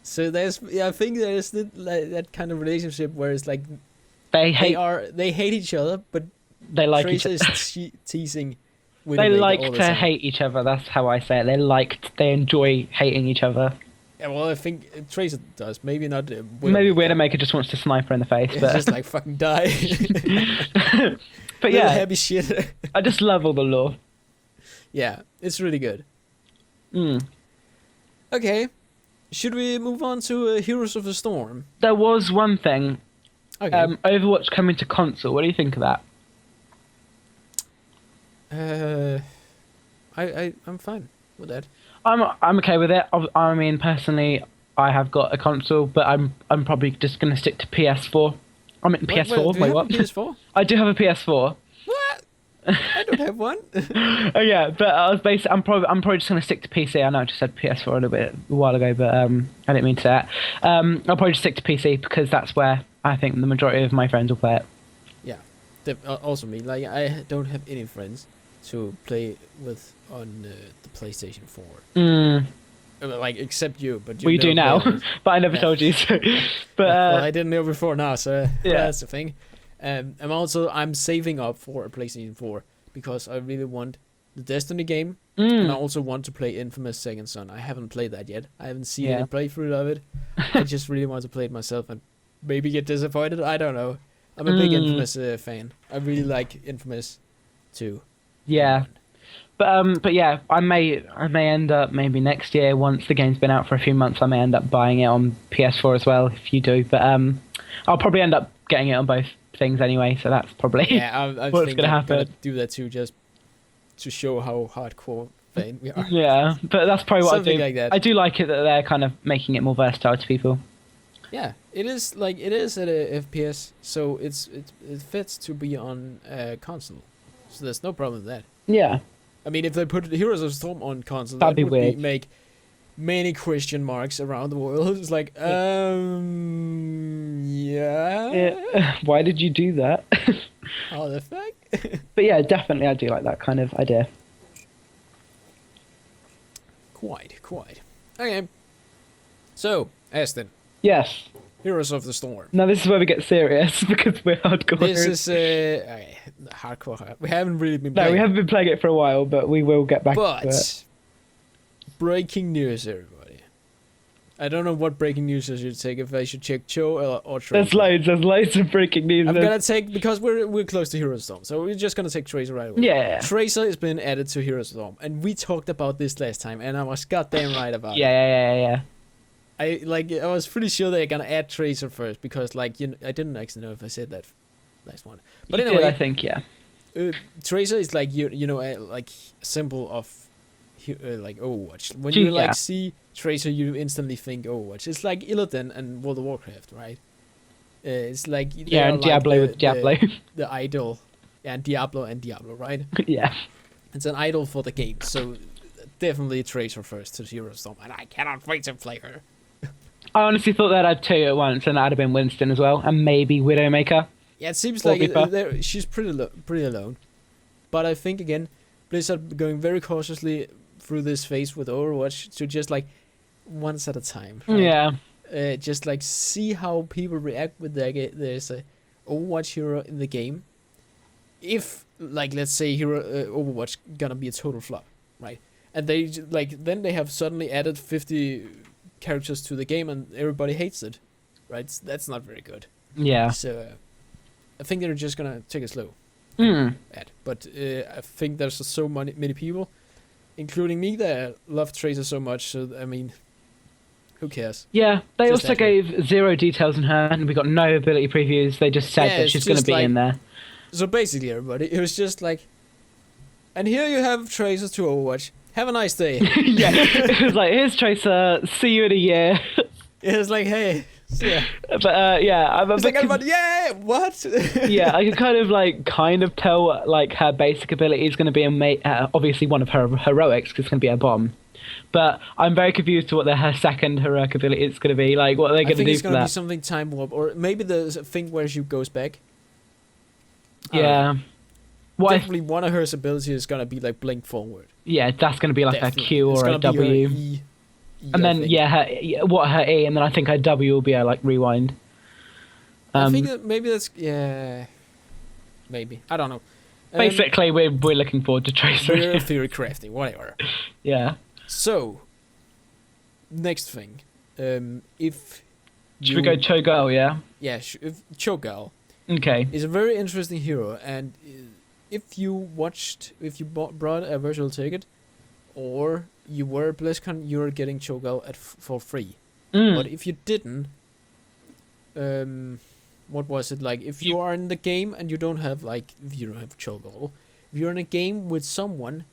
[SPEAKER 1] So I think there's that kind of relationship where it's like
[SPEAKER 2] they
[SPEAKER 1] they hate each other, but
[SPEAKER 2] they like each
[SPEAKER 1] Tracer
[SPEAKER 2] other.
[SPEAKER 1] is teasing Widowmaker
[SPEAKER 2] They like
[SPEAKER 1] all the
[SPEAKER 2] to
[SPEAKER 1] time.
[SPEAKER 2] hate each other. That's how I say it. They enjoy hating each other.
[SPEAKER 1] Yeah, well, I think Tracer does. Maybe not.
[SPEAKER 2] Maybe Widowmaker just wants to snipe her in the face,
[SPEAKER 1] It's
[SPEAKER 2] but
[SPEAKER 1] just like fucking die.
[SPEAKER 2] but
[SPEAKER 1] Little
[SPEAKER 2] yeah,
[SPEAKER 1] happy shit.
[SPEAKER 2] I just love all the lore.
[SPEAKER 1] Yeah, it's really good.
[SPEAKER 2] Mm.
[SPEAKER 1] Okay, should we move on to Heroes of the Storm?
[SPEAKER 2] There was one thing.
[SPEAKER 1] Okay.
[SPEAKER 2] Overwatch coming to console. What do you think of that?
[SPEAKER 1] I'm fine with that.
[SPEAKER 2] I'm okay with it. I mean, personally, I have got a console, but I'm probably just gonna stick to PS4. I mean PS4.
[SPEAKER 1] Do you
[SPEAKER 2] Wait,
[SPEAKER 1] have
[SPEAKER 2] what?
[SPEAKER 1] a PS4?
[SPEAKER 2] I do have a PS4.
[SPEAKER 1] What? I don't have one.
[SPEAKER 2] Oh yeah, but I'm probably just gonna stick to PC. I know I just said PS4 a while ago, but I didn't mean to say that. I'll probably just stick to PC because that's where I think the majority of my friends will play it.
[SPEAKER 1] Yeah, also me. Like I don't have any friends to play with on the PlayStation 4. Like except you, but you
[SPEAKER 2] We do
[SPEAKER 1] never
[SPEAKER 2] now,
[SPEAKER 1] played it.
[SPEAKER 2] but I never
[SPEAKER 1] Yeah.
[SPEAKER 2] told you. So. But
[SPEAKER 1] Well, I didn't know before now, so
[SPEAKER 2] Yeah.
[SPEAKER 1] that's the thing. I'm saving up for a PlayStation 4 because I really want the Destiny game, and I also want to play Infamous Second Son. I haven't played that yet. I haven't seen any playthrough of it. I just really want to play it myself and maybe get disappointed. I don't know. I'm a big Infamous fan. I really like Infamous 2.
[SPEAKER 2] Yeah. But yeah, I may end up maybe next year once the game's been out for a few months. I may end up buying it on PS4 as well if you do. But I'll probably end up getting it on both things anyway. So that's probably
[SPEAKER 1] Yeah, I
[SPEAKER 2] what's
[SPEAKER 1] think
[SPEAKER 2] gonna
[SPEAKER 1] I'm
[SPEAKER 2] happen.
[SPEAKER 1] gonna do that too, just to show how hardcore fan we are.
[SPEAKER 2] Yeah, but that's probably what
[SPEAKER 1] Something
[SPEAKER 2] I do.
[SPEAKER 1] like that.
[SPEAKER 2] I do like it that they're kind of making it more versatile to people.
[SPEAKER 1] Yeah, it is at a FPS, so it fits to be on a console. So there's no problem with that.
[SPEAKER 2] Yeah.
[SPEAKER 1] I mean, if they put Heroes of Storm on console,
[SPEAKER 2] That'd
[SPEAKER 1] that
[SPEAKER 2] be
[SPEAKER 1] would
[SPEAKER 2] weird.
[SPEAKER 1] make many question marks around the world. It's like, yeah.
[SPEAKER 2] Why did you do that?
[SPEAKER 1] How the fuck?
[SPEAKER 2] But yeah, definitely I do like that kind of idea.
[SPEAKER 1] Quite. Okay. So, Aston,
[SPEAKER 2] Yes.
[SPEAKER 1] Heroes of the Storm.
[SPEAKER 2] Now this is where we get serious because we're hardcore.
[SPEAKER 1] This is okay, hardcore. We haven't really been
[SPEAKER 2] No,
[SPEAKER 1] playing.
[SPEAKER 2] we haven't been playing it for a while, but we will get back to it.
[SPEAKER 1] But breaking news, everybody. I don't know what breaking news I should take. If I should check Cho or Tracer.
[SPEAKER 2] There's loads of breaking news.
[SPEAKER 1] I'm gonna take, because we're close to Hero Storm, so we're just gonna take Tracer right away.
[SPEAKER 2] Yeah.
[SPEAKER 1] Tracer has been added to Hero Storm, and we talked about this last time, and I was goddamn right about it.
[SPEAKER 2] Yeah.
[SPEAKER 1] I was pretty sure they're gonna add Tracer first, because I didn't actually know if I said that last one. But
[SPEAKER 2] You
[SPEAKER 1] anyway,
[SPEAKER 2] did, I think, yeah.
[SPEAKER 1] Tracer is like like a symbol of like Overwatch. When you like see Tracer, you instantly think Overwatch. It's like Illidan and World of Warcraft, right? It's like
[SPEAKER 2] and Diablo with Diablo.
[SPEAKER 1] The idol, and Diablo, right?
[SPEAKER 2] Yeah.
[SPEAKER 1] It's an idol for the game, so definitely Tracer first to Hero Storm, and I cannot wait to play her.
[SPEAKER 2] I honestly thought they'd had 2 at once, and that'd have been Winston as well, and maybe Widowmaker.
[SPEAKER 1] Yeah, it seems
[SPEAKER 2] Or
[SPEAKER 1] like she's pretty alone. But I think, again, Blizzard going very cautiously through this phase with Overwatch to just, like, once at a time. Right?
[SPEAKER 2] Yeah.
[SPEAKER 1] Just, like, see how people react with there's a Overwatch hero in the game. If, like, let's say Overwatch gonna be a total flop, right? And they, like, then they have suddenly added 50 characters to the game and everybody hates it, right? That's not very good.
[SPEAKER 2] Yeah.
[SPEAKER 1] So I think they're just gonna take it slow. But I think there's so many people, including me, that love Tracer so much. So I mean, who cares?
[SPEAKER 2] Yeah, they
[SPEAKER 1] Just
[SPEAKER 2] also gave 0 details on her, and we got no ability previews. They just said that she's going to be in there.
[SPEAKER 1] So basically, everybody, it was just like, and here you have Tracer to Overwatch. Have a nice day.
[SPEAKER 2] Yeah, it was like, here's Tracer. See you in a year.
[SPEAKER 1] It was like, hey. Yeah.
[SPEAKER 2] But yeah, I'm a bit
[SPEAKER 1] yeah, what?
[SPEAKER 2] Yeah, I could kind of tell like her basic ability is going to be obviously one of her heroics, because it's going to be a bomb. But I'm very confused to what her second heroic ability is going to be. Like, what are they going to do for that? I think
[SPEAKER 1] it's going to be something time warp, or maybe the thing where she goes back.
[SPEAKER 2] Yeah.
[SPEAKER 1] Definitely one of her abilities is going to be like blink forward.
[SPEAKER 2] Yeah, that's going to be like a Q or a W. And then her E, and then I think her W will be a like rewind.
[SPEAKER 1] I think that maybe that's maybe I don't know.
[SPEAKER 2] Basically, we're looking forward to Tracer.
[SPEAKER 1] We're theory crafting, whatever.
[SPEAKER 2] Yeah.
[SPEAKER 1] So next thing, if
[SPEAKER 2] should we go Cho'Gall? Yeah.
[SPEAKER 1] Yeah, if Cho'Gall.
[SPEAKER 2] Okay.
[SPEAKER 1] Is a very interesting hero, and if you brought a virtual ticket, or you were at BlizzCon, you're getting Cho'Gall for free. But if you didn't, what was it like? If you are in the game and you don't have Cho'Gall, if you're in a game with someone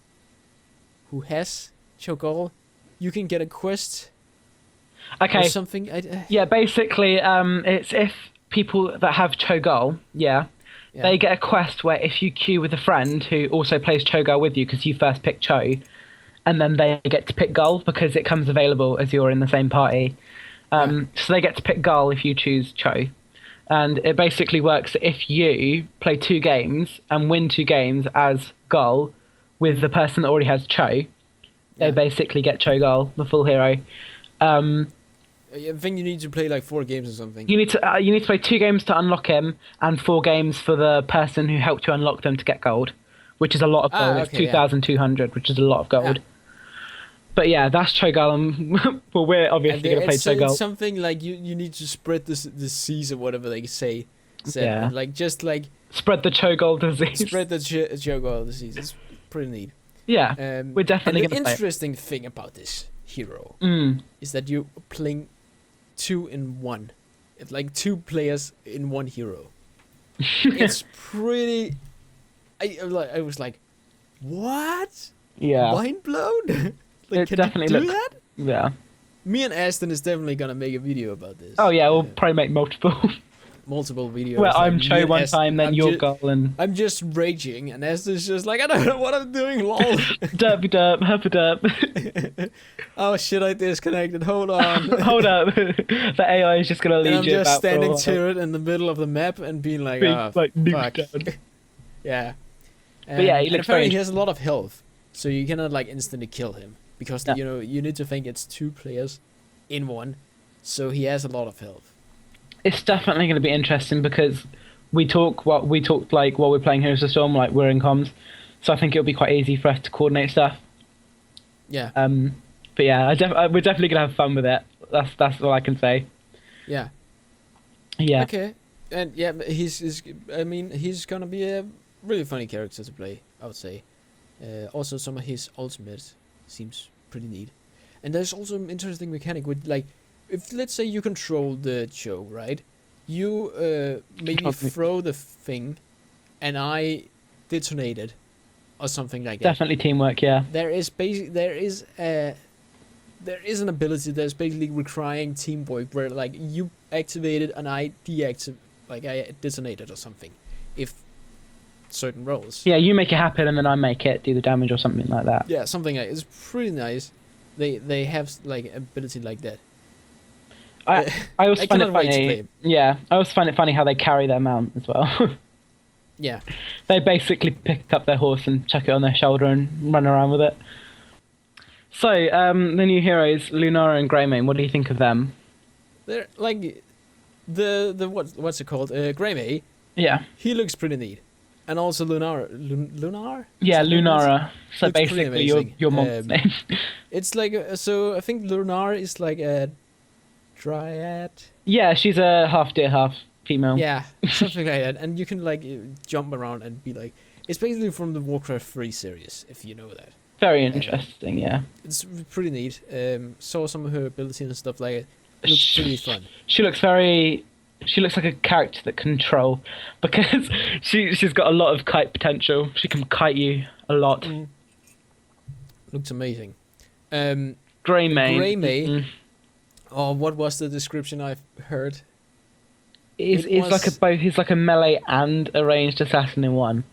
[SPEAKER 1] who has Cho'Gall, you can get a quest.
[SPEAKER 2] Okay.
[SPEAKER 1] Or something.
[SPEAKER 2] Yeah, basically, it's if people that have Cho'Gall, they get a quest where if you queue with a friend who also plays Cho'Gall with you, because you first picked Cho, and then they get to pick Gull because it comes available as you're in the same party. So they get to pick Gull if you choose Cho. And it basically works if you play 2 games and win 2 games as Gull with the person that already has Cho. They basically get Cho'Gall, the full hero.
[SPEAKER 1] I think you need to play like 4 games or something.
[SPEAKER 2] You need to play 2 games to unlock him, and 4 games for the person who helped you unlock them to get gold, which is a lot of gold. It's 2,200, which is a lot of gold. But yeah, that's Cho'Gall, and well, we're obviously going to play Cho'Gall.
[SPEAKER 1] It's something like you need to spread the seas or whatever they say. Yeah. Like just like
[SPEAKER 2] spread the Cho'Gall disease.
[SPEAKER 1] Spread the Cho'Gall disease. It's pretty neat.
[SPEAKER 2] Yeah, we're definitely going to play.
[SPEAKER 1] The interesting thing about this hero is that you're playing 2 in 1. It's like 2 players in 1 hero. It's pretty. I was like, what?
[SPEAKER 2] Yeah.
[SPEAKER 1] Mind blown. Like,
[SPEAKER 2] it
[SPEAKER 1] can
[SPEAKER 2] definitely
[SPEAKER 1] you do that?
[SPEAKER 2] Yeah.
[SPEAKER 1] Me and Aston is definitely gonna make a video about this.
[SPEAKER 2] Oh yeah, we'll probably make multiple
[SPEAKER 1] videos.
[SPEAKER 2] Well, I'm Cho one time, then you're Gull, and
[SPEAKER 1] I'm just raging, and Aston's just like, I don't know what I'm doing, lol.
[SPEAKER 2] Derpy derp, huppa derp.
[SPEAKER 1] Oh shit, I disconnected. Hold on.
[SPEAKER 2] Hold up. The AI is just gonna lead
[SPEAKER 1] and
[SPEAKER 2] you.
[SPEAKER 1] I'm just standing turret in the middle of the map and being like, fuck. Yeah.
[SPEAKER 2] But yeah, he looks
[SPEAKER 1] apparently he has a lot of health, so you cannot like instantly kill him. Because you need to think it's 2 players in 1, so he has a lot of health.
[SPEAKER 2] It's definitely going to be interesting because we talked like while we're playing Heroes of the Storm, like we're in comms, so I think it'll be quite easy for us to coordinate stuff.
[SPEAKER 1] Yeah.
[SPEAKER 2] But yeah, we're definitely going to have fun with it. That's all I can say.
[SPEAKER 1] Yeah.
[SPEAKER 2] Yeah.
[SPEAKER 1] Okay. And yeah, but he's gonna be a really funny character to play, I would say. Also, some of his ultimates seems pretty neat. And there's also an interesting mechanic with, like, if let's say you control the Choke, right? You maybe throw the thing, and I detonate it, or something like that.
[SPEAKER 2] Definitely teamwork, yeah.
[SPEAKER 1] There is an ability that's basically requiring teamwork, where like you activate it and I deactivate, like I detonate it or something, if certain rolls.
[SPEAKER 2] Yeah, you make it happen and then I make it do the damage or something like that.
[SPEAKER 1] Yeah, something like it's pretty nice. They have like ability like that.
[SPEAKER 2] I also find it
[SPEAKER 1] cannot wait to play
[SPEAKER 2] funny.
[SPEAKER 1] it.
[SPEAKER 2] Yeah, I also find it funny how they carry their mount as well.
[SPEAKER 1] Yeah.
[SPEAKER 2] They basically pick up their horse and chuck it on their shoulder and run around with it. So, the new heroes, Lunara and Greymane, what do you think of them?
[SPEAKER 1] They're like the what's it called? Greymane.
[SPEAKER 2] Yeah.
[SPEAKER 1] He looks pretty neat. And also Lunar. Lunar?
[SPEAKER 2] Yeah, Lunara. So
[SPEAKER 1] Looks pretty
[SPEAKER 2] basically
[SPEAKER 1] amazing.
[SPEAKER 2] your monster's name.
[SPEAKER 1] It's like so I think Lunar is like a dryad.
[SPEAKER 2] Yeah, she's a half deer, half female.
[SPEAKER 1] Yeah, something like that. And you can like jump around and be like, it's basically from the Warcraft 3 series, if you know that.
[SPEAKER 2] Very interesting, yeah.
[SPEAKER 1] It's pretty neat. Saw some of her abilities and stuff like it. Looks pretty fun.
[SPEAKER 2] She looks like a character that can troll, because she's got a lot of kite potential. She can kite you a lot.
[SPEAKER 1] Looks amazing.
[SPEAKER 2] Greymane.
[SPEAKER 1] Greymane. Oh, what was the description I've heard?
[SPEAKER 2] He's like a melee and a ranged assassin in one.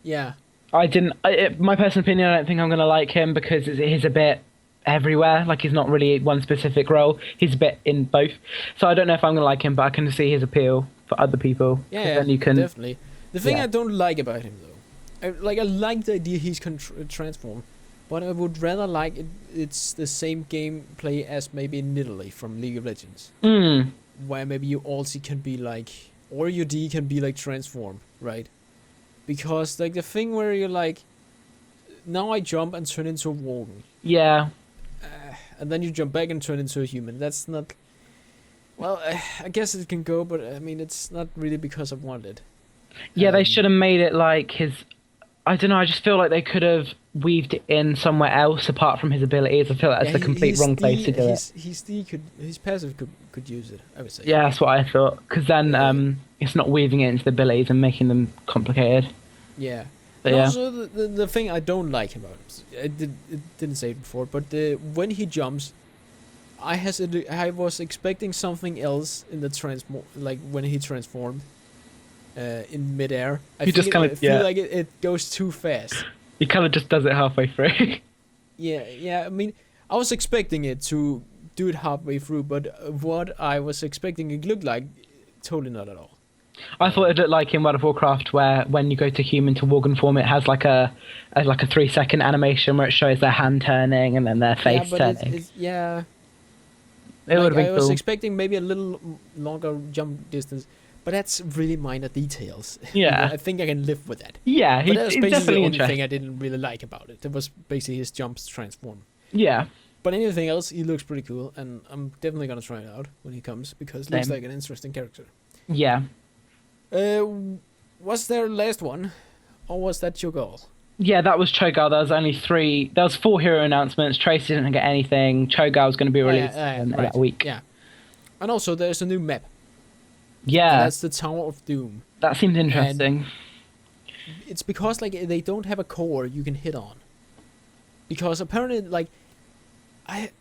[SPEAKER 1] Yeah.
[SPEAKER 2] My personal opinion, I don't think I'm going to like him because he's a bit everywhere. Like, he's not really one specific role. He's a bit in both. So I don't know if I'm going to like him, but I can see his appeal for other people.
[SPEAKER 1] Yeah,
[SPEAKER 2] then you can,
[SPEAKER 1] definitely. The thing I don't like about him, though, I like the idea he's transform, but I would rather like it's the same gameplay as maybe Nidalee from League of Legends. Where maybe you also can be like, or your D can be like transform, right? Because like the thing where you're like, now I jump and turn into a Worgen.
[SPEAKER 2] Yeah.
[SPEAKER 1] And then you jump back and turn into a human. That's not... Well, I guess it can go, but I mean, it's not really because I want it.
[SPEAKER 2] Yeah, they should have made it like his... I don't know, I just feel like they could have weaved it in somewhere else apart from his abilities. I feel like that's the complete wrong place to do it.
[SPEAKER 1] His passive could use it, I would say.
[SPEAKER 2] Yeah, that's what I thought. Because then it's not weaving it into the abilities and making them complicated.
[SPEAKER 1] Yeah.
[SPEAKER 2] But
[SPEAKER 1] And also, the thing I don't like about him, it didn't say it before, but when he jumps, I was expecting something else in the like when he transformed in midair. I feel like it goes too fast.
[SPEAKER 2] He kind of just does it halfway through.
[SPEAKER 1] Yeah. I mean, I was expecting it to do it halfway through, but what I was expecting it looked like, totally not at all.
[SPEAKER 2] I thought it looked like in World of Warcraft, where when you go to human to Worgen form, it has like a 3-second animation where it shows their hand turning and then their face turning.
[SPEAKER 1] It would have
[SPEAKER 2] been cool.
[SPEAKER 1] I was expecting maybe a little longer jump distance, but that's really minor details.
[SPEAKER 2] Yeah.
[SPEAKER 1] I think I can live with that.
[SPEAKER 2] Yeah,
[SPEAKER 1] But that's basically
[SPEAKER 2] definitely
[SPEAKER 1] the only
[SPEAKER 2] interesting.
[SPEAKER 1] thing I didn't really like about it. It was basically his jumps transform.
[SPEAKER 2] Yeah.
[SPEAKER 1] But anything else, he looks pretty cool, and I'm definitely gonna try it out when he comes, because he looks like an interesting character.
[SPEAKER 2] Yeah.
[SPEAKER 1] Was there last one, or was that your goal?
[SPEAKER 2] Yeah, that was Cho'Gall. There was only 3. There was 4 hero announcements. Tracy didn't get anything. Cho'Gall's going to be released in that week.
[SPEAKER 1] Yeah. And also, there's a new map.
[SPEAKER 2] Yeah.
[SPEAKER 1] And that's the Tower of Doom.
[SPEAKER 2] That seemed interesting.
[SPEAKER 1] And it's because like they don't have a core you can hit on. Because apparently, like, I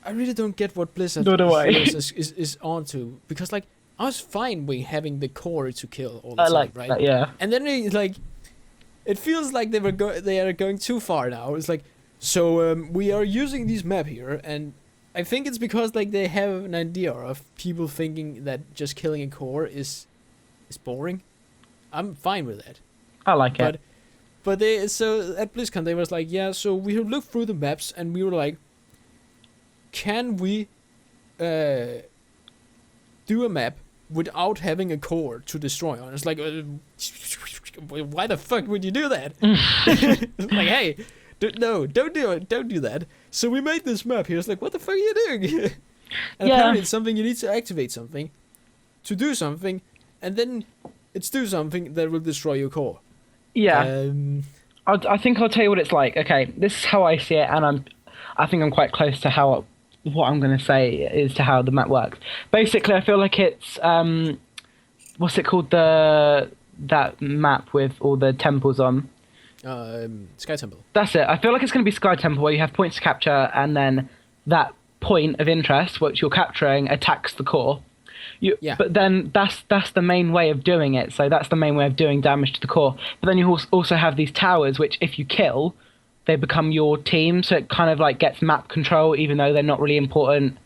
[SPEAKER 1] really don't get what Blizzard is onto. Because like, I was fine with having the core to kill all the time,
[SPEAKER 2] like
[SPEAKER 1] right?
[SPEAKER 2] that, yeah.
[SPEAKER 1] And then they like, it feels like they are going too far now. It's like, so we are using this map here, and I think it's because like they have an idea of people thinking that just killing a core is boring. I'm fine with that.
[SPEAKER 2] I like it.
[SPEAKER 1] But so at BlizzCon they was like, yeah, so we have looked through the maps and we were like, can we do a map without having a core to destroy on? It's like, why the fuck would you do that? It's like, hey, don't do it, don't do that. So we made this map here. It's like, what the fuck are you doing? And
[SPEAKER 2] Yeah.
[SPEAKER 1] apparently it's something you need to activate something to do something, and then it's do something that will destroy your core.
[SPEAKER 2] Yeah. I think I'll tell you what it's like. Okay, this is how I see it, and I think I'm quite close to what I'm going to say is to how the map works. Basically, I feel like it's what's it called, that map with all the temples on.
[SPEAKER 1] Sky Temple.
[SPEAKER 2] That's it. I feel like it's going to be Sky Temple, where you have points to capture, and then that point of interest, which you're capturing, attacks the core.
[SPEAKER 1] Yeah.
[SPEAKER 2] But then that's the main way of doing it. So that's the main way of doing damage to the core. But then you also have these towers, which if you kill, they become your team. So it kind of like gets map control, even though they're not really important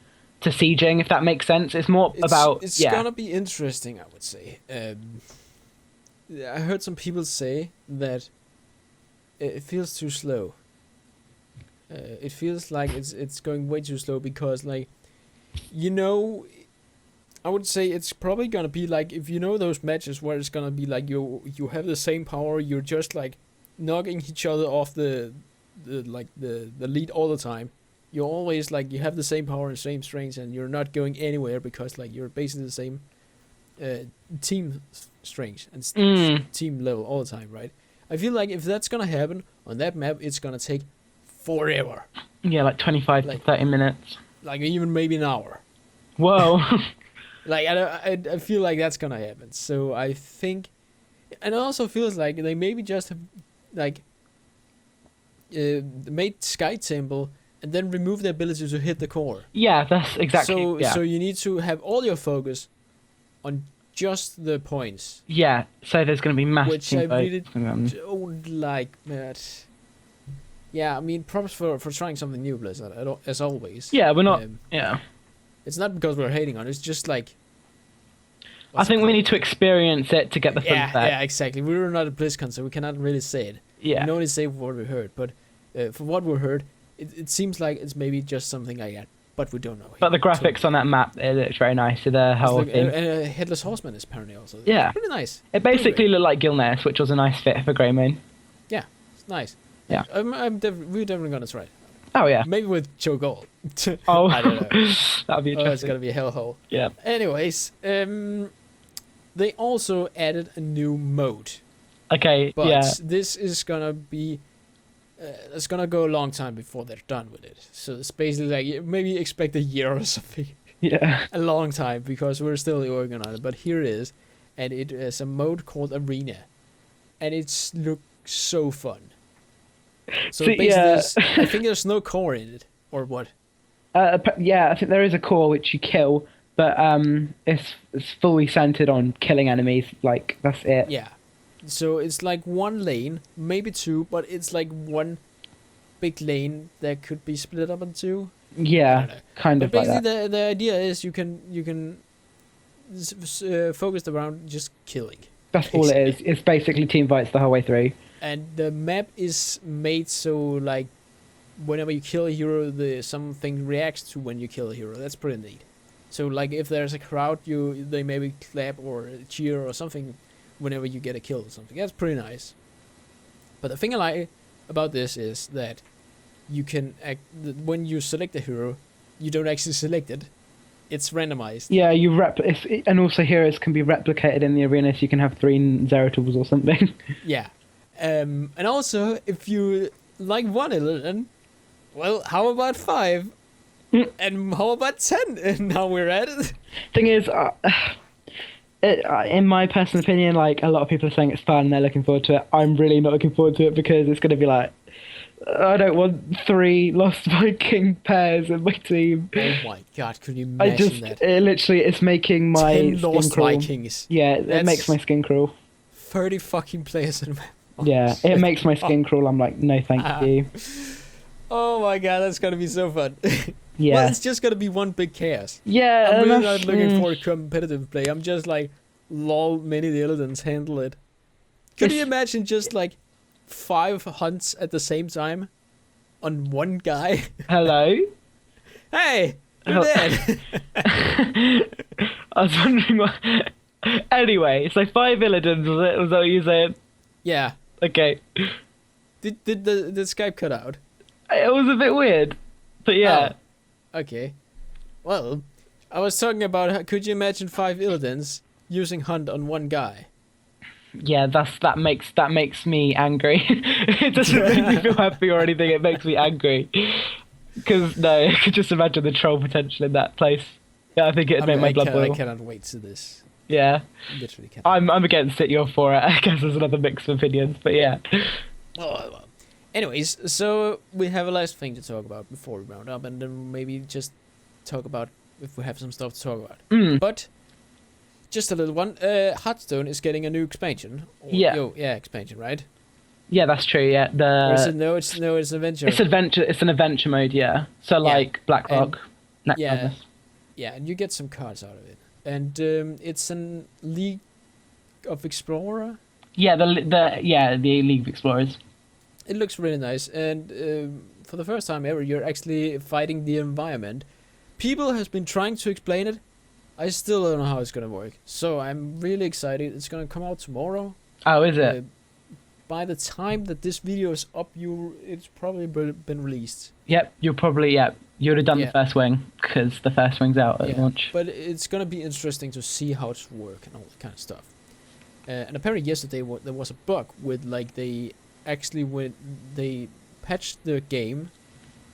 [SPEAKER 2] to sieging, if that makes sense. It's more about...
[SPEAKER 1] It's gonna be interesting, I would say. I heard some people say that it feels too slow. It feels like it's going way too slow because, like, I would say it's probably gonna be like, if those matches where it's gonna be like you have the same power, you're just like knocking each other off the lead all the time. You're always like, you have the same power and same strength, and you're not going anywhere because like you're basically the same team strength and team level all the time, right? I feel like if that's gonna happen on that map, it's gonna take forever.
[SPEAKER 2] Yeah, like 25 to 30 minutes.
[SPEAKER 1] Like even maybe an hour.
[SPEAKER 2] Whoa.
[SPEAKER 1] Like I feel like that's gonna happen. So I think, and it also feels like they maybe just have like made Sky Temple and then remove the ability to hit the core.
[SPEAKER 2] Yeah, that's exactly.
[SPEAKER 1] So you need to have all your focus on just the points.
[SPEAKER 2] Yeah, so there's going to be massive.
[SPEAKER 1] Which I really don't like, but yeah, I mean, props for trying something new, Blizzard, as always.
[SPEAKER 2] Yeah, we're not. Yeah.
[SPEAKER 1] It's not because we're hating on it. It's just like.
[SPEAKER 2] I think we need to experience it to get the full effect.
[SPEAKER 1] Yeah, exactly. We were not at BlizzCon, so we cannot really say it.
[SPEAKER 2] Yeah.
[SPEAKER 1] We can only say what we heard, but from what we heard, it seems like it's maybe just something like that, but we don't know.
[SPEAKER 2] But the graphics on that map, it looks very nice. So the whole thing.
[SPEAKER 1] And Headless Horseman is apparently also.
[SPEAKER 2] Yeah.
[SPEAKER 1] Pretty nice.
[SPEAKER 2] It basically looked like Gilneas, which was a nice fit for Greymane.
[SPEAKER 1] Yeah, it's nice.
[SPEAKER 2] Yeah.
[SPEAKER 1] We're definitely gonna try it.
[SPEAKER 2] Oh yeah.
[SPEAKER 1] Maybe with Joe Gold.
[SPEAKER 2] Oh,
[SPEAKER 1] I don't know.
[SPEAKER 2] That'd be interesting.
[SPEAKER 1] Oh, it's gonna be a hellhole.
[SPEAKER 2] Yeah.
[SPEAKER 1] Anyways, they also added a new mode.
[SPEAKER 2] Okay.
[SPEAKER 1] But
[SPEAKER 2] yeah.
[SPEAKER 1] this is gonna be. It's gonna go a long time before they're done with it. So it's basically like, maybe expect a year or something.
[SPEAKER 2] Yeah.
[SPEAKER 1] A long time, because we're still working on it. But here it is, and it is a mode called Arena, and it's looks so fun. So basically, I think there's no core in it, or what?
[SPEAKER 2] Yeah, I think there is a core which you kill, but it's fully centered on killing enemies. Like that's it.
[SPEAKER 1] Yeah. So it's like one lane, maybe two, but it's like one big lane that could be split up into two.
[SPEAKER 2] Yeah, kind of
[SPEAKER 1] but
[SPEAKER 2] like that.
[SPEAKER 1] basically, the idea is you can focus around just killing.
[SPEAKER 2] That's all it is. It's basically team fights the whole way through.
[SPEAKER 1] And the map is made so like whenever you kill a hero, something reacts to when you kill a hero. That's pretty neat. So like if there's a crowd, they maybe clap or cheer or something whenever you get a kill or something. That's pretty nice. But the thing I like about this is that you can when you select a hero, you don't actually select it. It's randomized.
[SPEAKER 2] Yeah, and also heroes can be replicated in the arena, so you can have 3 Zeratul or something.
[SPEAKER 1] Yeah. And also, if you like one illusion, well, how about 5? And how about 10? And now we're at it.
[SPEAKER 2] Thing is, in my personal opinion, like a lot of people are saying it's fun and they're looking forward to it. I'm really not looking forward to it because it's going to be like, I don't want 3 Lost Viking pairs in my team.
[SPEAKER 1] Oh my god, could you imagine that?
[SPEAKER 2] It literally, it's making my
[SPEAKER 1] 10
[SPEAKER 2] skin
[SPEAKER 1] Lost
[SPEAKER 2] crawl.
[SPEAKER 1] Vikings.
[SPEAKER 2] Yeah, it makes my skin crawl.
[SPEAKER 1] 30 fucking players in
[SPEAKER 2] Yeah, it makes my skin crawl. I'm like, no thank you.
[SPEAKER 1] Oh my god, that's gonna be so fun.
[SPEAKER 2] Yeah.
[SPEAKER 1] Well, it's just gonna be one big chaos.
[SPEAKER 2] Yeah,
[SPEAKER 1] I'm really not looking for competitive play. I'm just like, lol, many of the Illidan's handle it. Could you imagine just like 5 hunts at the same time on one guy?
[SPEAKER 2] Hello?
[SPEAKER 1] Hey, you're dead.
[SPEAKER 2] I was wondering what... Anyway, so 5 Illidan's, was that what you said?
[SPEAKER 1] Yeah.
[SPEAKER 2] Okay.
[SPEAKER 1] Did the Skype cut out?
[SPEAKER 2] It was a bit weird, but yeah.
[SPEAKER 1] Oh, okay. Well, I was talking about could you imagine 5 Illidan's using Hunt on one guy?
[SPEAKER 2] Yeah, that makes me angry. It doesn't make me feel happy or anything. It makes me angry. Because no, I could just imagine the troll potential in that place. Yeah, I think it'd make my blood boil.
[SPEAKER 1] I cannot wait to this.
[SPEAKER 2] Yeah,
[SPEAKER 1] Literally cannot.
[SPEAKER 2] I'm against it. You're for it. I guess there's another mix of opinions, but yeah.
[SPEAKER 1] Well. Anyways, so we have a last thing to talk about before we round up, and then maybe just talk about if we have some stuff to talk about. But just a little one. Hearthstone is getting a new expansion. Expansion, right?
[SPEAKER 2] Yeah, that's true. Yeah,
[SPEAKER 1] Or is it, it's adventure.
[SPEAKER 2] It's adventure. It's an adventure mode. Yeah. So like Blackrock.
[SPEAKER 1] Yeah, and you get some cards out of it, and it's an League of Explorer.
[SPEAKER 2] Yeah, the League of Explorers.
[SPEAKER 1] It looks really nice, and for the first time ever, you're actually fighting the environment. People has been trying to explain it. I still don't know how it's gonna work. So I'm really excited. It's gonna come out tomorrow.
[SPEAKER 2] Oh, is it?
[SPEAKER 1] By the time that this video is up, it's probably been released.
[SPEAKER 2] Yep, you'd have done the first wing because the first wing's out at launch.
[SPEAKER 1] But it's gonna be interesting to see how it's work and all that kind of stuff. And apparently yesterday there was a bug with like when they patched the game,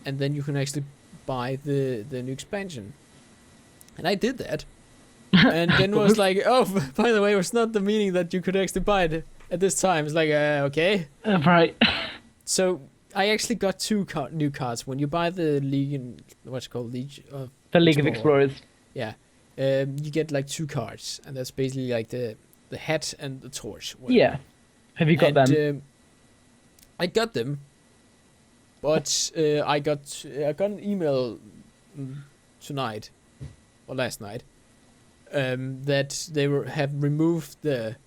[SPEAKER 1] and then you can actually buy the new expansion. And I did that, and then it was like, oh, by the way, it was not the meaning that you could actually buy it at this time. It's like, okay.
[SPEAKER 2] Right.
[SPEAKER 1] So I actually got two new cards when you buy the League
[SPEAKER 2] the League of Explorers.
[SPEAKER 1] Yeah, you get like 2 cards, and that's basically like the hat and the torch. Whatever.
[SPEAKER 2] Yeah. Have you got them?
[SPEAKER 1] I got them, but I got an email tonight or last night that they have removed the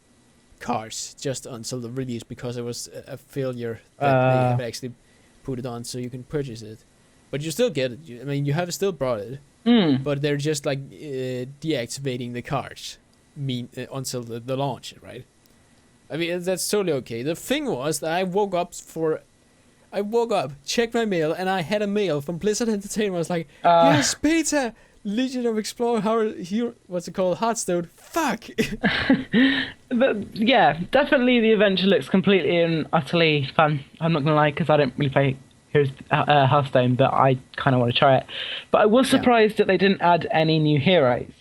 [SPEAKER 1] cards just until the release because it was a failure that they have actually put it on so you can purchase it, but you still get it. I mean, you have still brought it, but they're just like deactivating the cards until the launch, right? I mean, that's totally okay. The thing was that I woke up, checked my mail, and I had a mail from Blizzard Entertainment. I was like, yes, beta, Legion of Explorer, what's it called, Hearthstone. Fuck.
[SPEAKER 2] Yeah, definitely the adventure looks completely and utterly fun. I'm not gonna lie, because I don't really play Hearthstone, but I kind of want to try it. But I was surprised that they didn't add any new heroes.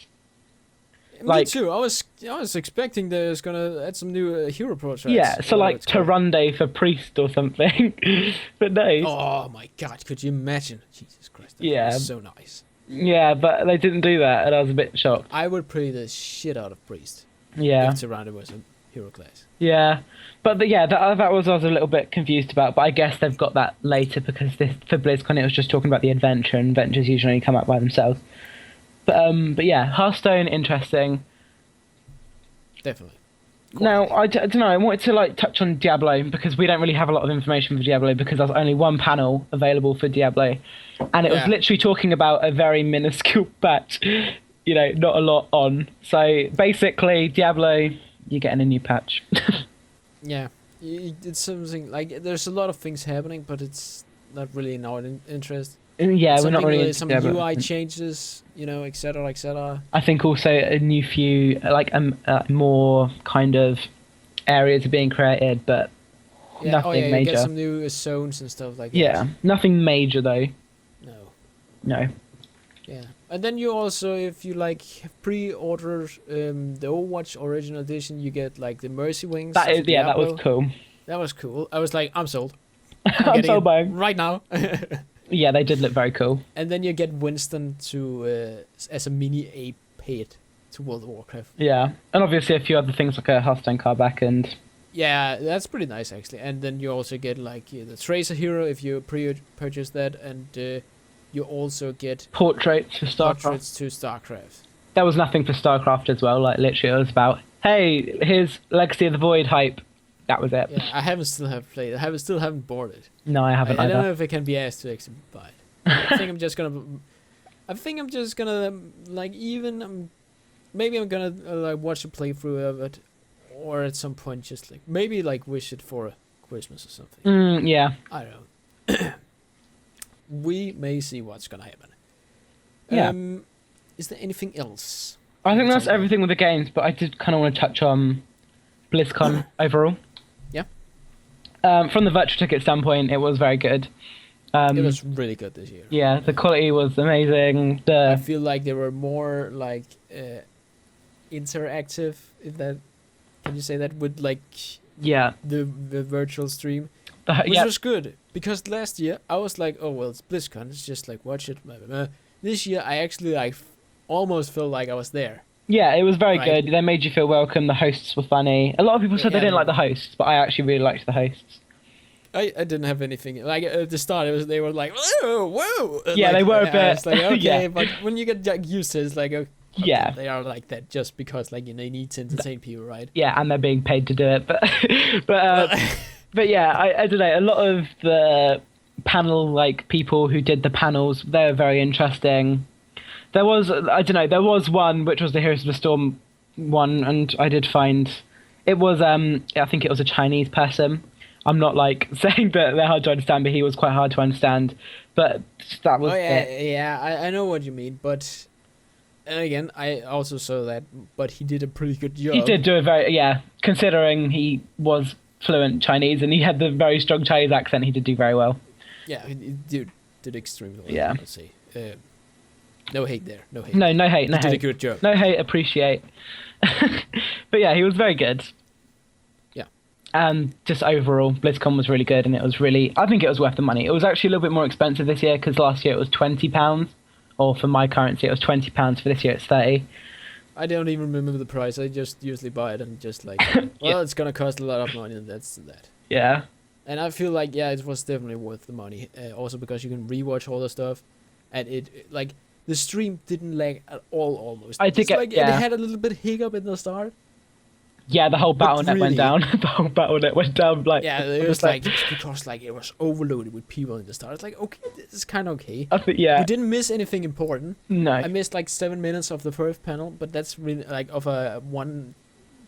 [SPEAKER 1] Me too. I was expecting there's gonna add some new hero projects.
[SPEAKER 2] Yeah, so like Tyrande for priest or something, but no.
[SPEAKER 1] Oh my god, could you imagine? Jesus Christ, that was so nice.
[SPEAKER 2] Yeah, but they didn't do that, and I was a bit shocked.
[SPEAKER 1] I would play the shit out of priest.
[SPEAKER 2] Yeah.
[SPEAKER 1] If Tyrande was a hero class.
[SPEAKER 2] Yeah, but that was I was a little bit confused about, but I guess they've got that later because for BlizzCon it was just talking about the adventure, and adventures usually only come out by themselves. But yeah, Hearthstone, interesting.
[SPEAKER 1] Definitely.
[SPEAKER 2] Now, I don't know, I wanted to touch on Diablo because we don't really have a lot of information for Diablo because there's only one panel available for Diablo. And it was literally talking about a very minuscule patch, not a lot on. So basically, Diablo, you're getting a new patch.
[SPEAKER 1] Yeah, it's something like there's a lot of things happening, but it's not really in our interest.
[SPEAKER 2] Yeah, we're not really
[SPEAKER 1] some UI changes, etc., etc.
[SPEAKER 2] I think also a new few, more kind of areas are being created, but nothing major.
[SPEAKER 1] You get some new zones and stuff like that.
[SPEAKER 2] Yeah, nothing major though. No.
[SPEAKER 1] Yeah, and then you also, if you pre-order the OverWatch original edition, you get the Mercy Wings.
[SPEAKER 2] That was cool.
[SPEAKER 1] That was cool. I was like, I'm sold.
[SPEAKER 2] I'm sold buying
[SPEAKER 1] right now.
[SPEAKER 2] Yeah, they did look very cool.
[SPEAKER 1] And then you get Winston as a mini ape pet to World of Warcraft.
[SPEAKER 2] Yeah, and obviously a few other things like a Hearthstone card back and.
[SPEAKER 1] Yeah, that's pretty nice actually. And then you also get the Tracer hero if you purchase that, and you also get
[SPEAKER 2] portraits for StarCraft.
[SPEAKER 1] to StarCraft.
[SPEAKER 2] There was nothing for StarCraft as well. Literally, it was about, hey, here's Legacy of the Void hype. That was it.
[SPEAKER 1] Yeah, I still haven't bought it.
[SPEAKER 2] No, I haven't.
[SPEAKER 1] I don't know if it can be asked to actually buy it. I think I'm just gonna maybe I'm gonna watch a playthrough of it, or at some point just maybe wish it for Christmas or something.
[SPEAKER 2] Yeah.
[SPEAKER 1] I don't know. We may see what's gonna happen.
[SPEAKER 2] Yeah.
[SPEAKER 1] Is there anything else?
[SPEAKER 2] I think
[SPEAKER 1] Talk
[SPEAKER 2] that's
[SPEAKER 1] about?
[SPEAKER 2] everything with the games, but I did kind of want to touch on BlizzCon overall.
[SPEAKER 1] Yeah.
[SPEAKER 2] From the virtual ticket standpoint, it was very good.
[SPEAKER 1] It was really good this year.
[SPEAKER 2] Yeah, the quality was amazing.
[SPEAKER 1] I feel like they were more like interactive. If that, can you say that with like
[SPEAKER 2] yeah,
[SPEAKER 1] the virtual stream, which
[SPEAKER 2] yeah,
[SPEAKER 1] was good because last year I was like, oh well, it's BlizzCon, it's just like watch it. Blah, blah, blah. This year I actually like almost felt like I was there.
[SPEAKER 2] yeah, it was very
[SPEAKER 1] Right.
[SPEAKER 2] good. They made you feel welcome. The hosts were funny. A lot of people said they
[SPEAKER 1] Yeah,
[SPEAKER 2] didn't like the hosts, but I actually really liked the hosts.
[SPEAKER 1] I didn't have anything like at the start. It was they were like whoa.
[SPEAKER 2] Yeah,
[SPEAKER 1] like,
[SPEAKER 2] they were a
[SPEAKER 1] I
[SPEAKER 2] bit.
[SPEAKER 1] was like, okay,
[SPEAKER 2] Yeah.
[SPEAKER 1] but when you get like, used to it, it's like okay,
[SPEAKER 2] Yeah.
[SPEAKER 1] they are like that just because like they need to entertain people, right?
[SPEAKER 2] Yeah, and they're being paid to do it, but yeah, I don't know. A lot of the panel like people who did the panels, they were very interesting. There was there was one which was the Heroes of the Storm one, and I did find it was I think it was a Chinese person. I'm not like saying that they're hard to understand, but he was quite hard to understand. But that was
[SPEAKER 1] I know what you mean, but and again, I also saw that, but he did a pretty good job.
[SPEAKER 2] He did do a very considering he was fluent Chinese and he had the very strong Chinese accent. He did do very well.
[SPEAKER 1] Yeah, he did extremely well.
[SPEAKER 2] Yeah.
[SPEAKER 1] Let's see. No hate there. No hate.
[SPEAKER 2] No hate. No
[SPEAKER 1] He did a
[SPEAKER 2] hate.
[SPEAKER 1] good job.
[SPEAKER 2] No hate. Appreciate. But yeah, he was very good.
[SPEAKER 1] Yeah.
[SPEAKER 2] And just overall, BlizzCon was really good, and it was really. I think it was worth the money. It was actually a little bit more expensive this year because last year it was £20, or for my currency it was £20. For this year it's 30.
[SPEAKER 1] I don't even remember the price. I just usually buy it and just like, well, it's gonna cost a lot of money, and that's that.
[SPEAKER 2] Yeah.
[SPEAKER 1] And I feel like it was definitely worth the money. Also because you can rewatch all the stuff, and it like the stream didn't lag at all. Almost.
[SPEAKER 2] I did
[SPEAKER 1] It's
[SPEAKER 2] get-
[SPEAKER 1] like
[SPEAKER 2] yeah.
[SPEAKER 1] it had a little bit hiccup in the start.
[SPEAKER 2] Yeah, the whole
[SPEAKER 1] But
[SPEAKER 2] BattleNet went
[SPEAKER 1] really-
[SPEAKER 2] down. The whole BattleNet went down. Like
[SPEAKER 1] Yeah,
[SPEAKER 2] it
[SPEAKER 1] it was like it's because like it was overloaded with people in the start. It's like okay, this is kind of okay.
[SPEAKER 2] I think, yeah.
[SPEAKER 1] We didn't miss anything important.
[SPEAKER 2] No.
[SPEAKER 1] I missed like 7 minutes of the first panel, but that's really like of a one,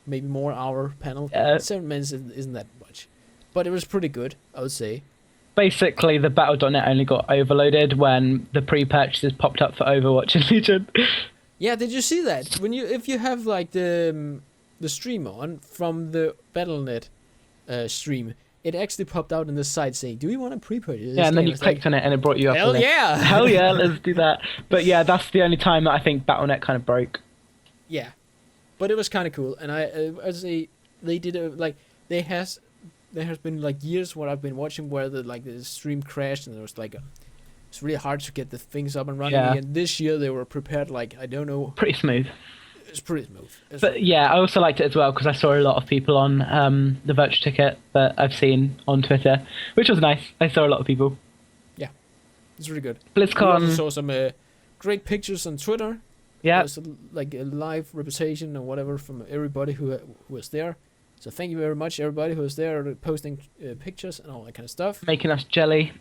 [SPEAKER 1] maybe more hour panel. 7 minutes isn't that much, but it was pretty good, I would say.
[SPEAKER 2] Basically, the Battle.net only got overloaded when the pre-purchases popped up for Overwatch and Legion.
[SPEAKER 1] Yeah, did you see that? When if you have like the stream on from the Battle.net stream, it actually popped out in the side saying, "Do you want to pre-purchase?" This
[SPEAKER 2] Yeah, and then
[SPEAKER 1] game?"
[SPEAKER 2] you
[SPEAKER 1] It's
[SPEAKER 2] clicked on it and it brought you up.
[SPEAKER 1] Hell
[SPEAKER 2] on it.
[SPEAKER 1] yeah!
[SPEAKER 2] Hell yeah, let's do that. But yeah, that's the only time that I think Battle.net kind of broke.
[SPEAKER 1] Yeah, but it was kind of cool, and I say they did a, like there has been like years where I've been watching where the stream crashed and there was like it's really hard to get the things up and running
[SPEAKER 2] Yeah.
[SPEAKER 1] again. This year they were prepared like I don't know,
[SPEAKER 2] Pretty smooth.
[SPEAKER 1] it's pretty smooth.
[SPEAKER 2] But yeah, I also liked it as well because I saw a lot of people on the virtual ticket that I've seen on Twitter, which was nice. I saw a lot of people.
[SPEAKER 1] It's really good. We also
[SPEAKER 2] BlizzCon,
[SPEAKER 1] saw some great pictures on Twitter.
[SPEAKER 2] yeah,
[SPEAKER 1] It was like a live representation or whatever from everybody who was there. So thank you very much, everybody who was there posting pictures and all that kind of stuff.
[SPEAKER 2] making us jelly.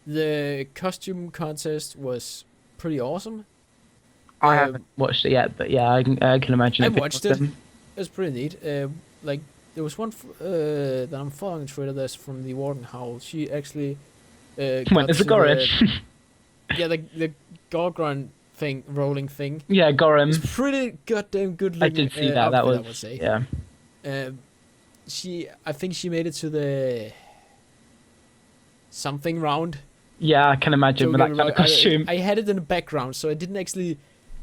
[SPEAKER 1] The costume contest was pretty awesome.
[SPEAKER 2] I haven't watched it yet, but yeah, I can imagine.
[SPEAKER 1] I
[SPEAKER 2] if
[SPEAKER 1] watched
[SPEAKER 2] was
[SPEAKER 1] it.
[SPEAKER 2] them.
[SPEAKER 1] It was pretty neat. Like there was one that I'm following on Twitter that's from the Warden Howl. She actually
[SPEAKER 2] Went
[SPEAKER 1] got
[SPEAKER 2] as a
[SPEAKER 1] to the-
[SPEAKER 2] Gorish.
[SPEAKER 1] Yeah, the Gorgon thing, rolling thing.
[SPEAKER 2] Yeah,
[SPEAKER 1] It's
[SPEAKER 2] Gorum.
[SPEAKER 1] pretty goddamn good
[SPEAKER 2] I
[SPEAKER 1] looking.
[SPEAKER 2] did see that. That
[SPEAKER 1] outfit,
[SPEAKER 2] was
[SPEAKER 1] I would say.
[SPEAKER 2] yeah.
[SPEAKER 1] I think she made it to the something round.
[SPEAKER 2] Yeah, I can imagine with that kind of costume.
[SPEAKER 1] I had it in the background, so I didn't actually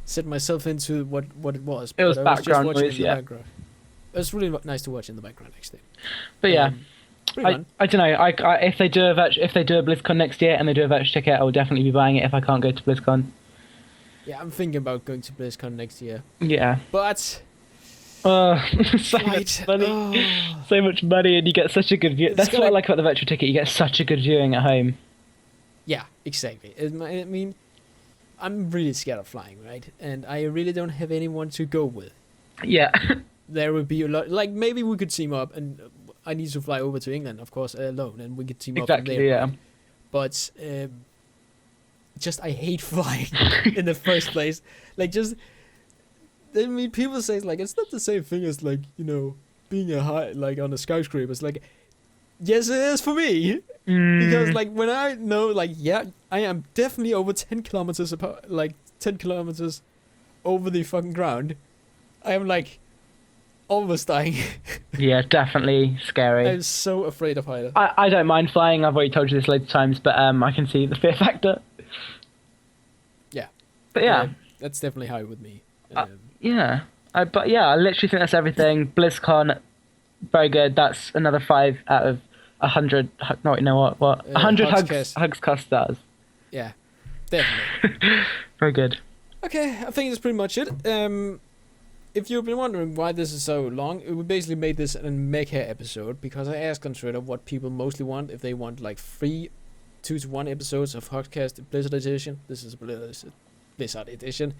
[SPEAKER 1] set myself into what it was.
[SPEAKER 2] It was
[SPEAKER 1] but I just
[SPEAKER 2] background
[SPEAKER 1] watching
[SPEAKER 2] noise,
[SPEAKER 1] in the
[SPEAKER 2] yeah.
[SPEAKER 1] background. It was really nice to watch in the background, actually.
[SPEAKER 2] But yeah,
[SPEAKER 1] Pretty fun.
[SPEAKER 2] I don't know. I if they do a BlizzCon next year and they do a virtual ticket, I will definitely be buying it if I can't go to BlizzCon.
[SPEAKER 1] Yeah, I'm thinking about going to BlizzCon next year,
[SPEAKER 2] Yeah.
[SPEAKER 1] but
[SPEAKER 2] So
[SPEAKER 1] flight,
[SPEAKER 2] much money.
[SPEAKER 1] oh.
[SPEAKER 2] So much money, and you get such a good view.
[SPEAKER 1] It's
[SPEAKER 2] That's what I
[SPEAKER 1] gonna-
[SPEAKER 2] like about the virtual ticket. You get such a good viewing at home.
[SPEAKER 1] Yeah, exactly. I mean, I'm really scared of flying, right? And I really don't have anyone to go with.
[SPEAKER 2] Yeah.
[SPEAKER 1] There would be a lot. Like maybe we could team up, and I need to fly over to England, of course, alone, and we could team up from
[SPEAKER 2] Exactly.
[SPEAKER 1] there.
[SPEAKER 2] Yeah.
[SPEAKER 1] right? But just I hate flying in the first place. Like just, I mean, people say like it's not the same thing as like being a high like on a skyscraper. It's like, yes, it is for me because like when I know like I am definitely over 10 kilometers apart, like 10 kilometers over the fucking ground. I am like almost dying.
[SPEAKER 2] Yeah, definitely scary.
[SPEAKER 1] I'm so afraid of heights.
[SPEAKER 2] I don't mind flying. I've already told you this loads of times, but I can see the fear factor.
[SPEAKER 1] Yeah.
[SPEAKER 2] But yeah.
[SPEAKER 1] That's definitely high with me.
[SPEAKER 2] Yeah. But yeah, I literally think that's everything. BlizzCon, very good. That's another 5 out of 100. No, you know what? 100 HugsCast stars.
[SPEAKER 1] Yeah, definitely.
[SPEAKER 2] Very good.
[SPEAKER 1] Okay, I think that's pretty much it. If you've been wondering why this is so long, we basically made this a mecha episode because I asked on Twitter what people mostly want. If they want like 3 2-to-1 episodes of HugsCast Blizzard Edition, this is Blizzard Edition,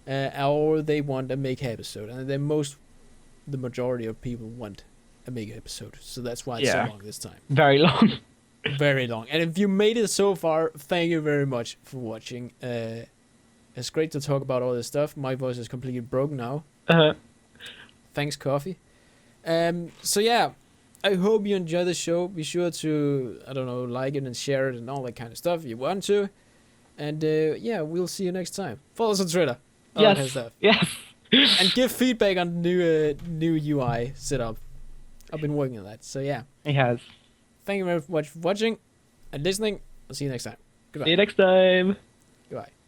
[SPEAKER 1] or they want a mecha episode, and the majority of people want a mega episode, so that's why it's so long this time.
[SPEAKER 2] Very long.
[SPEAKER 1] Very long. And if you made it so far, thank you very much for watching. It's great to talk about all this stuff. My voice is completely broken now. Thanks, coffee. So yeah, I hope you enjoy the show. Be sure to, I don't know, like it and share it and all that kind of stuff if you want to. And yeah, we'll see you next time. Follow us on Twitter. All that kind of stuff.
[SPEAKER 2] Yes.
[SPEAKER 1] And give feedback on the new UI setup. I've been working on that. So yeah.
[SPEAKER 2] He has.
[SPEAKER 1] Thank you very much for watching and listening. I'll see you next time. Goodbye.
[SPEAKER 2] See you next time.
[SPEAKER 1] Goodbye.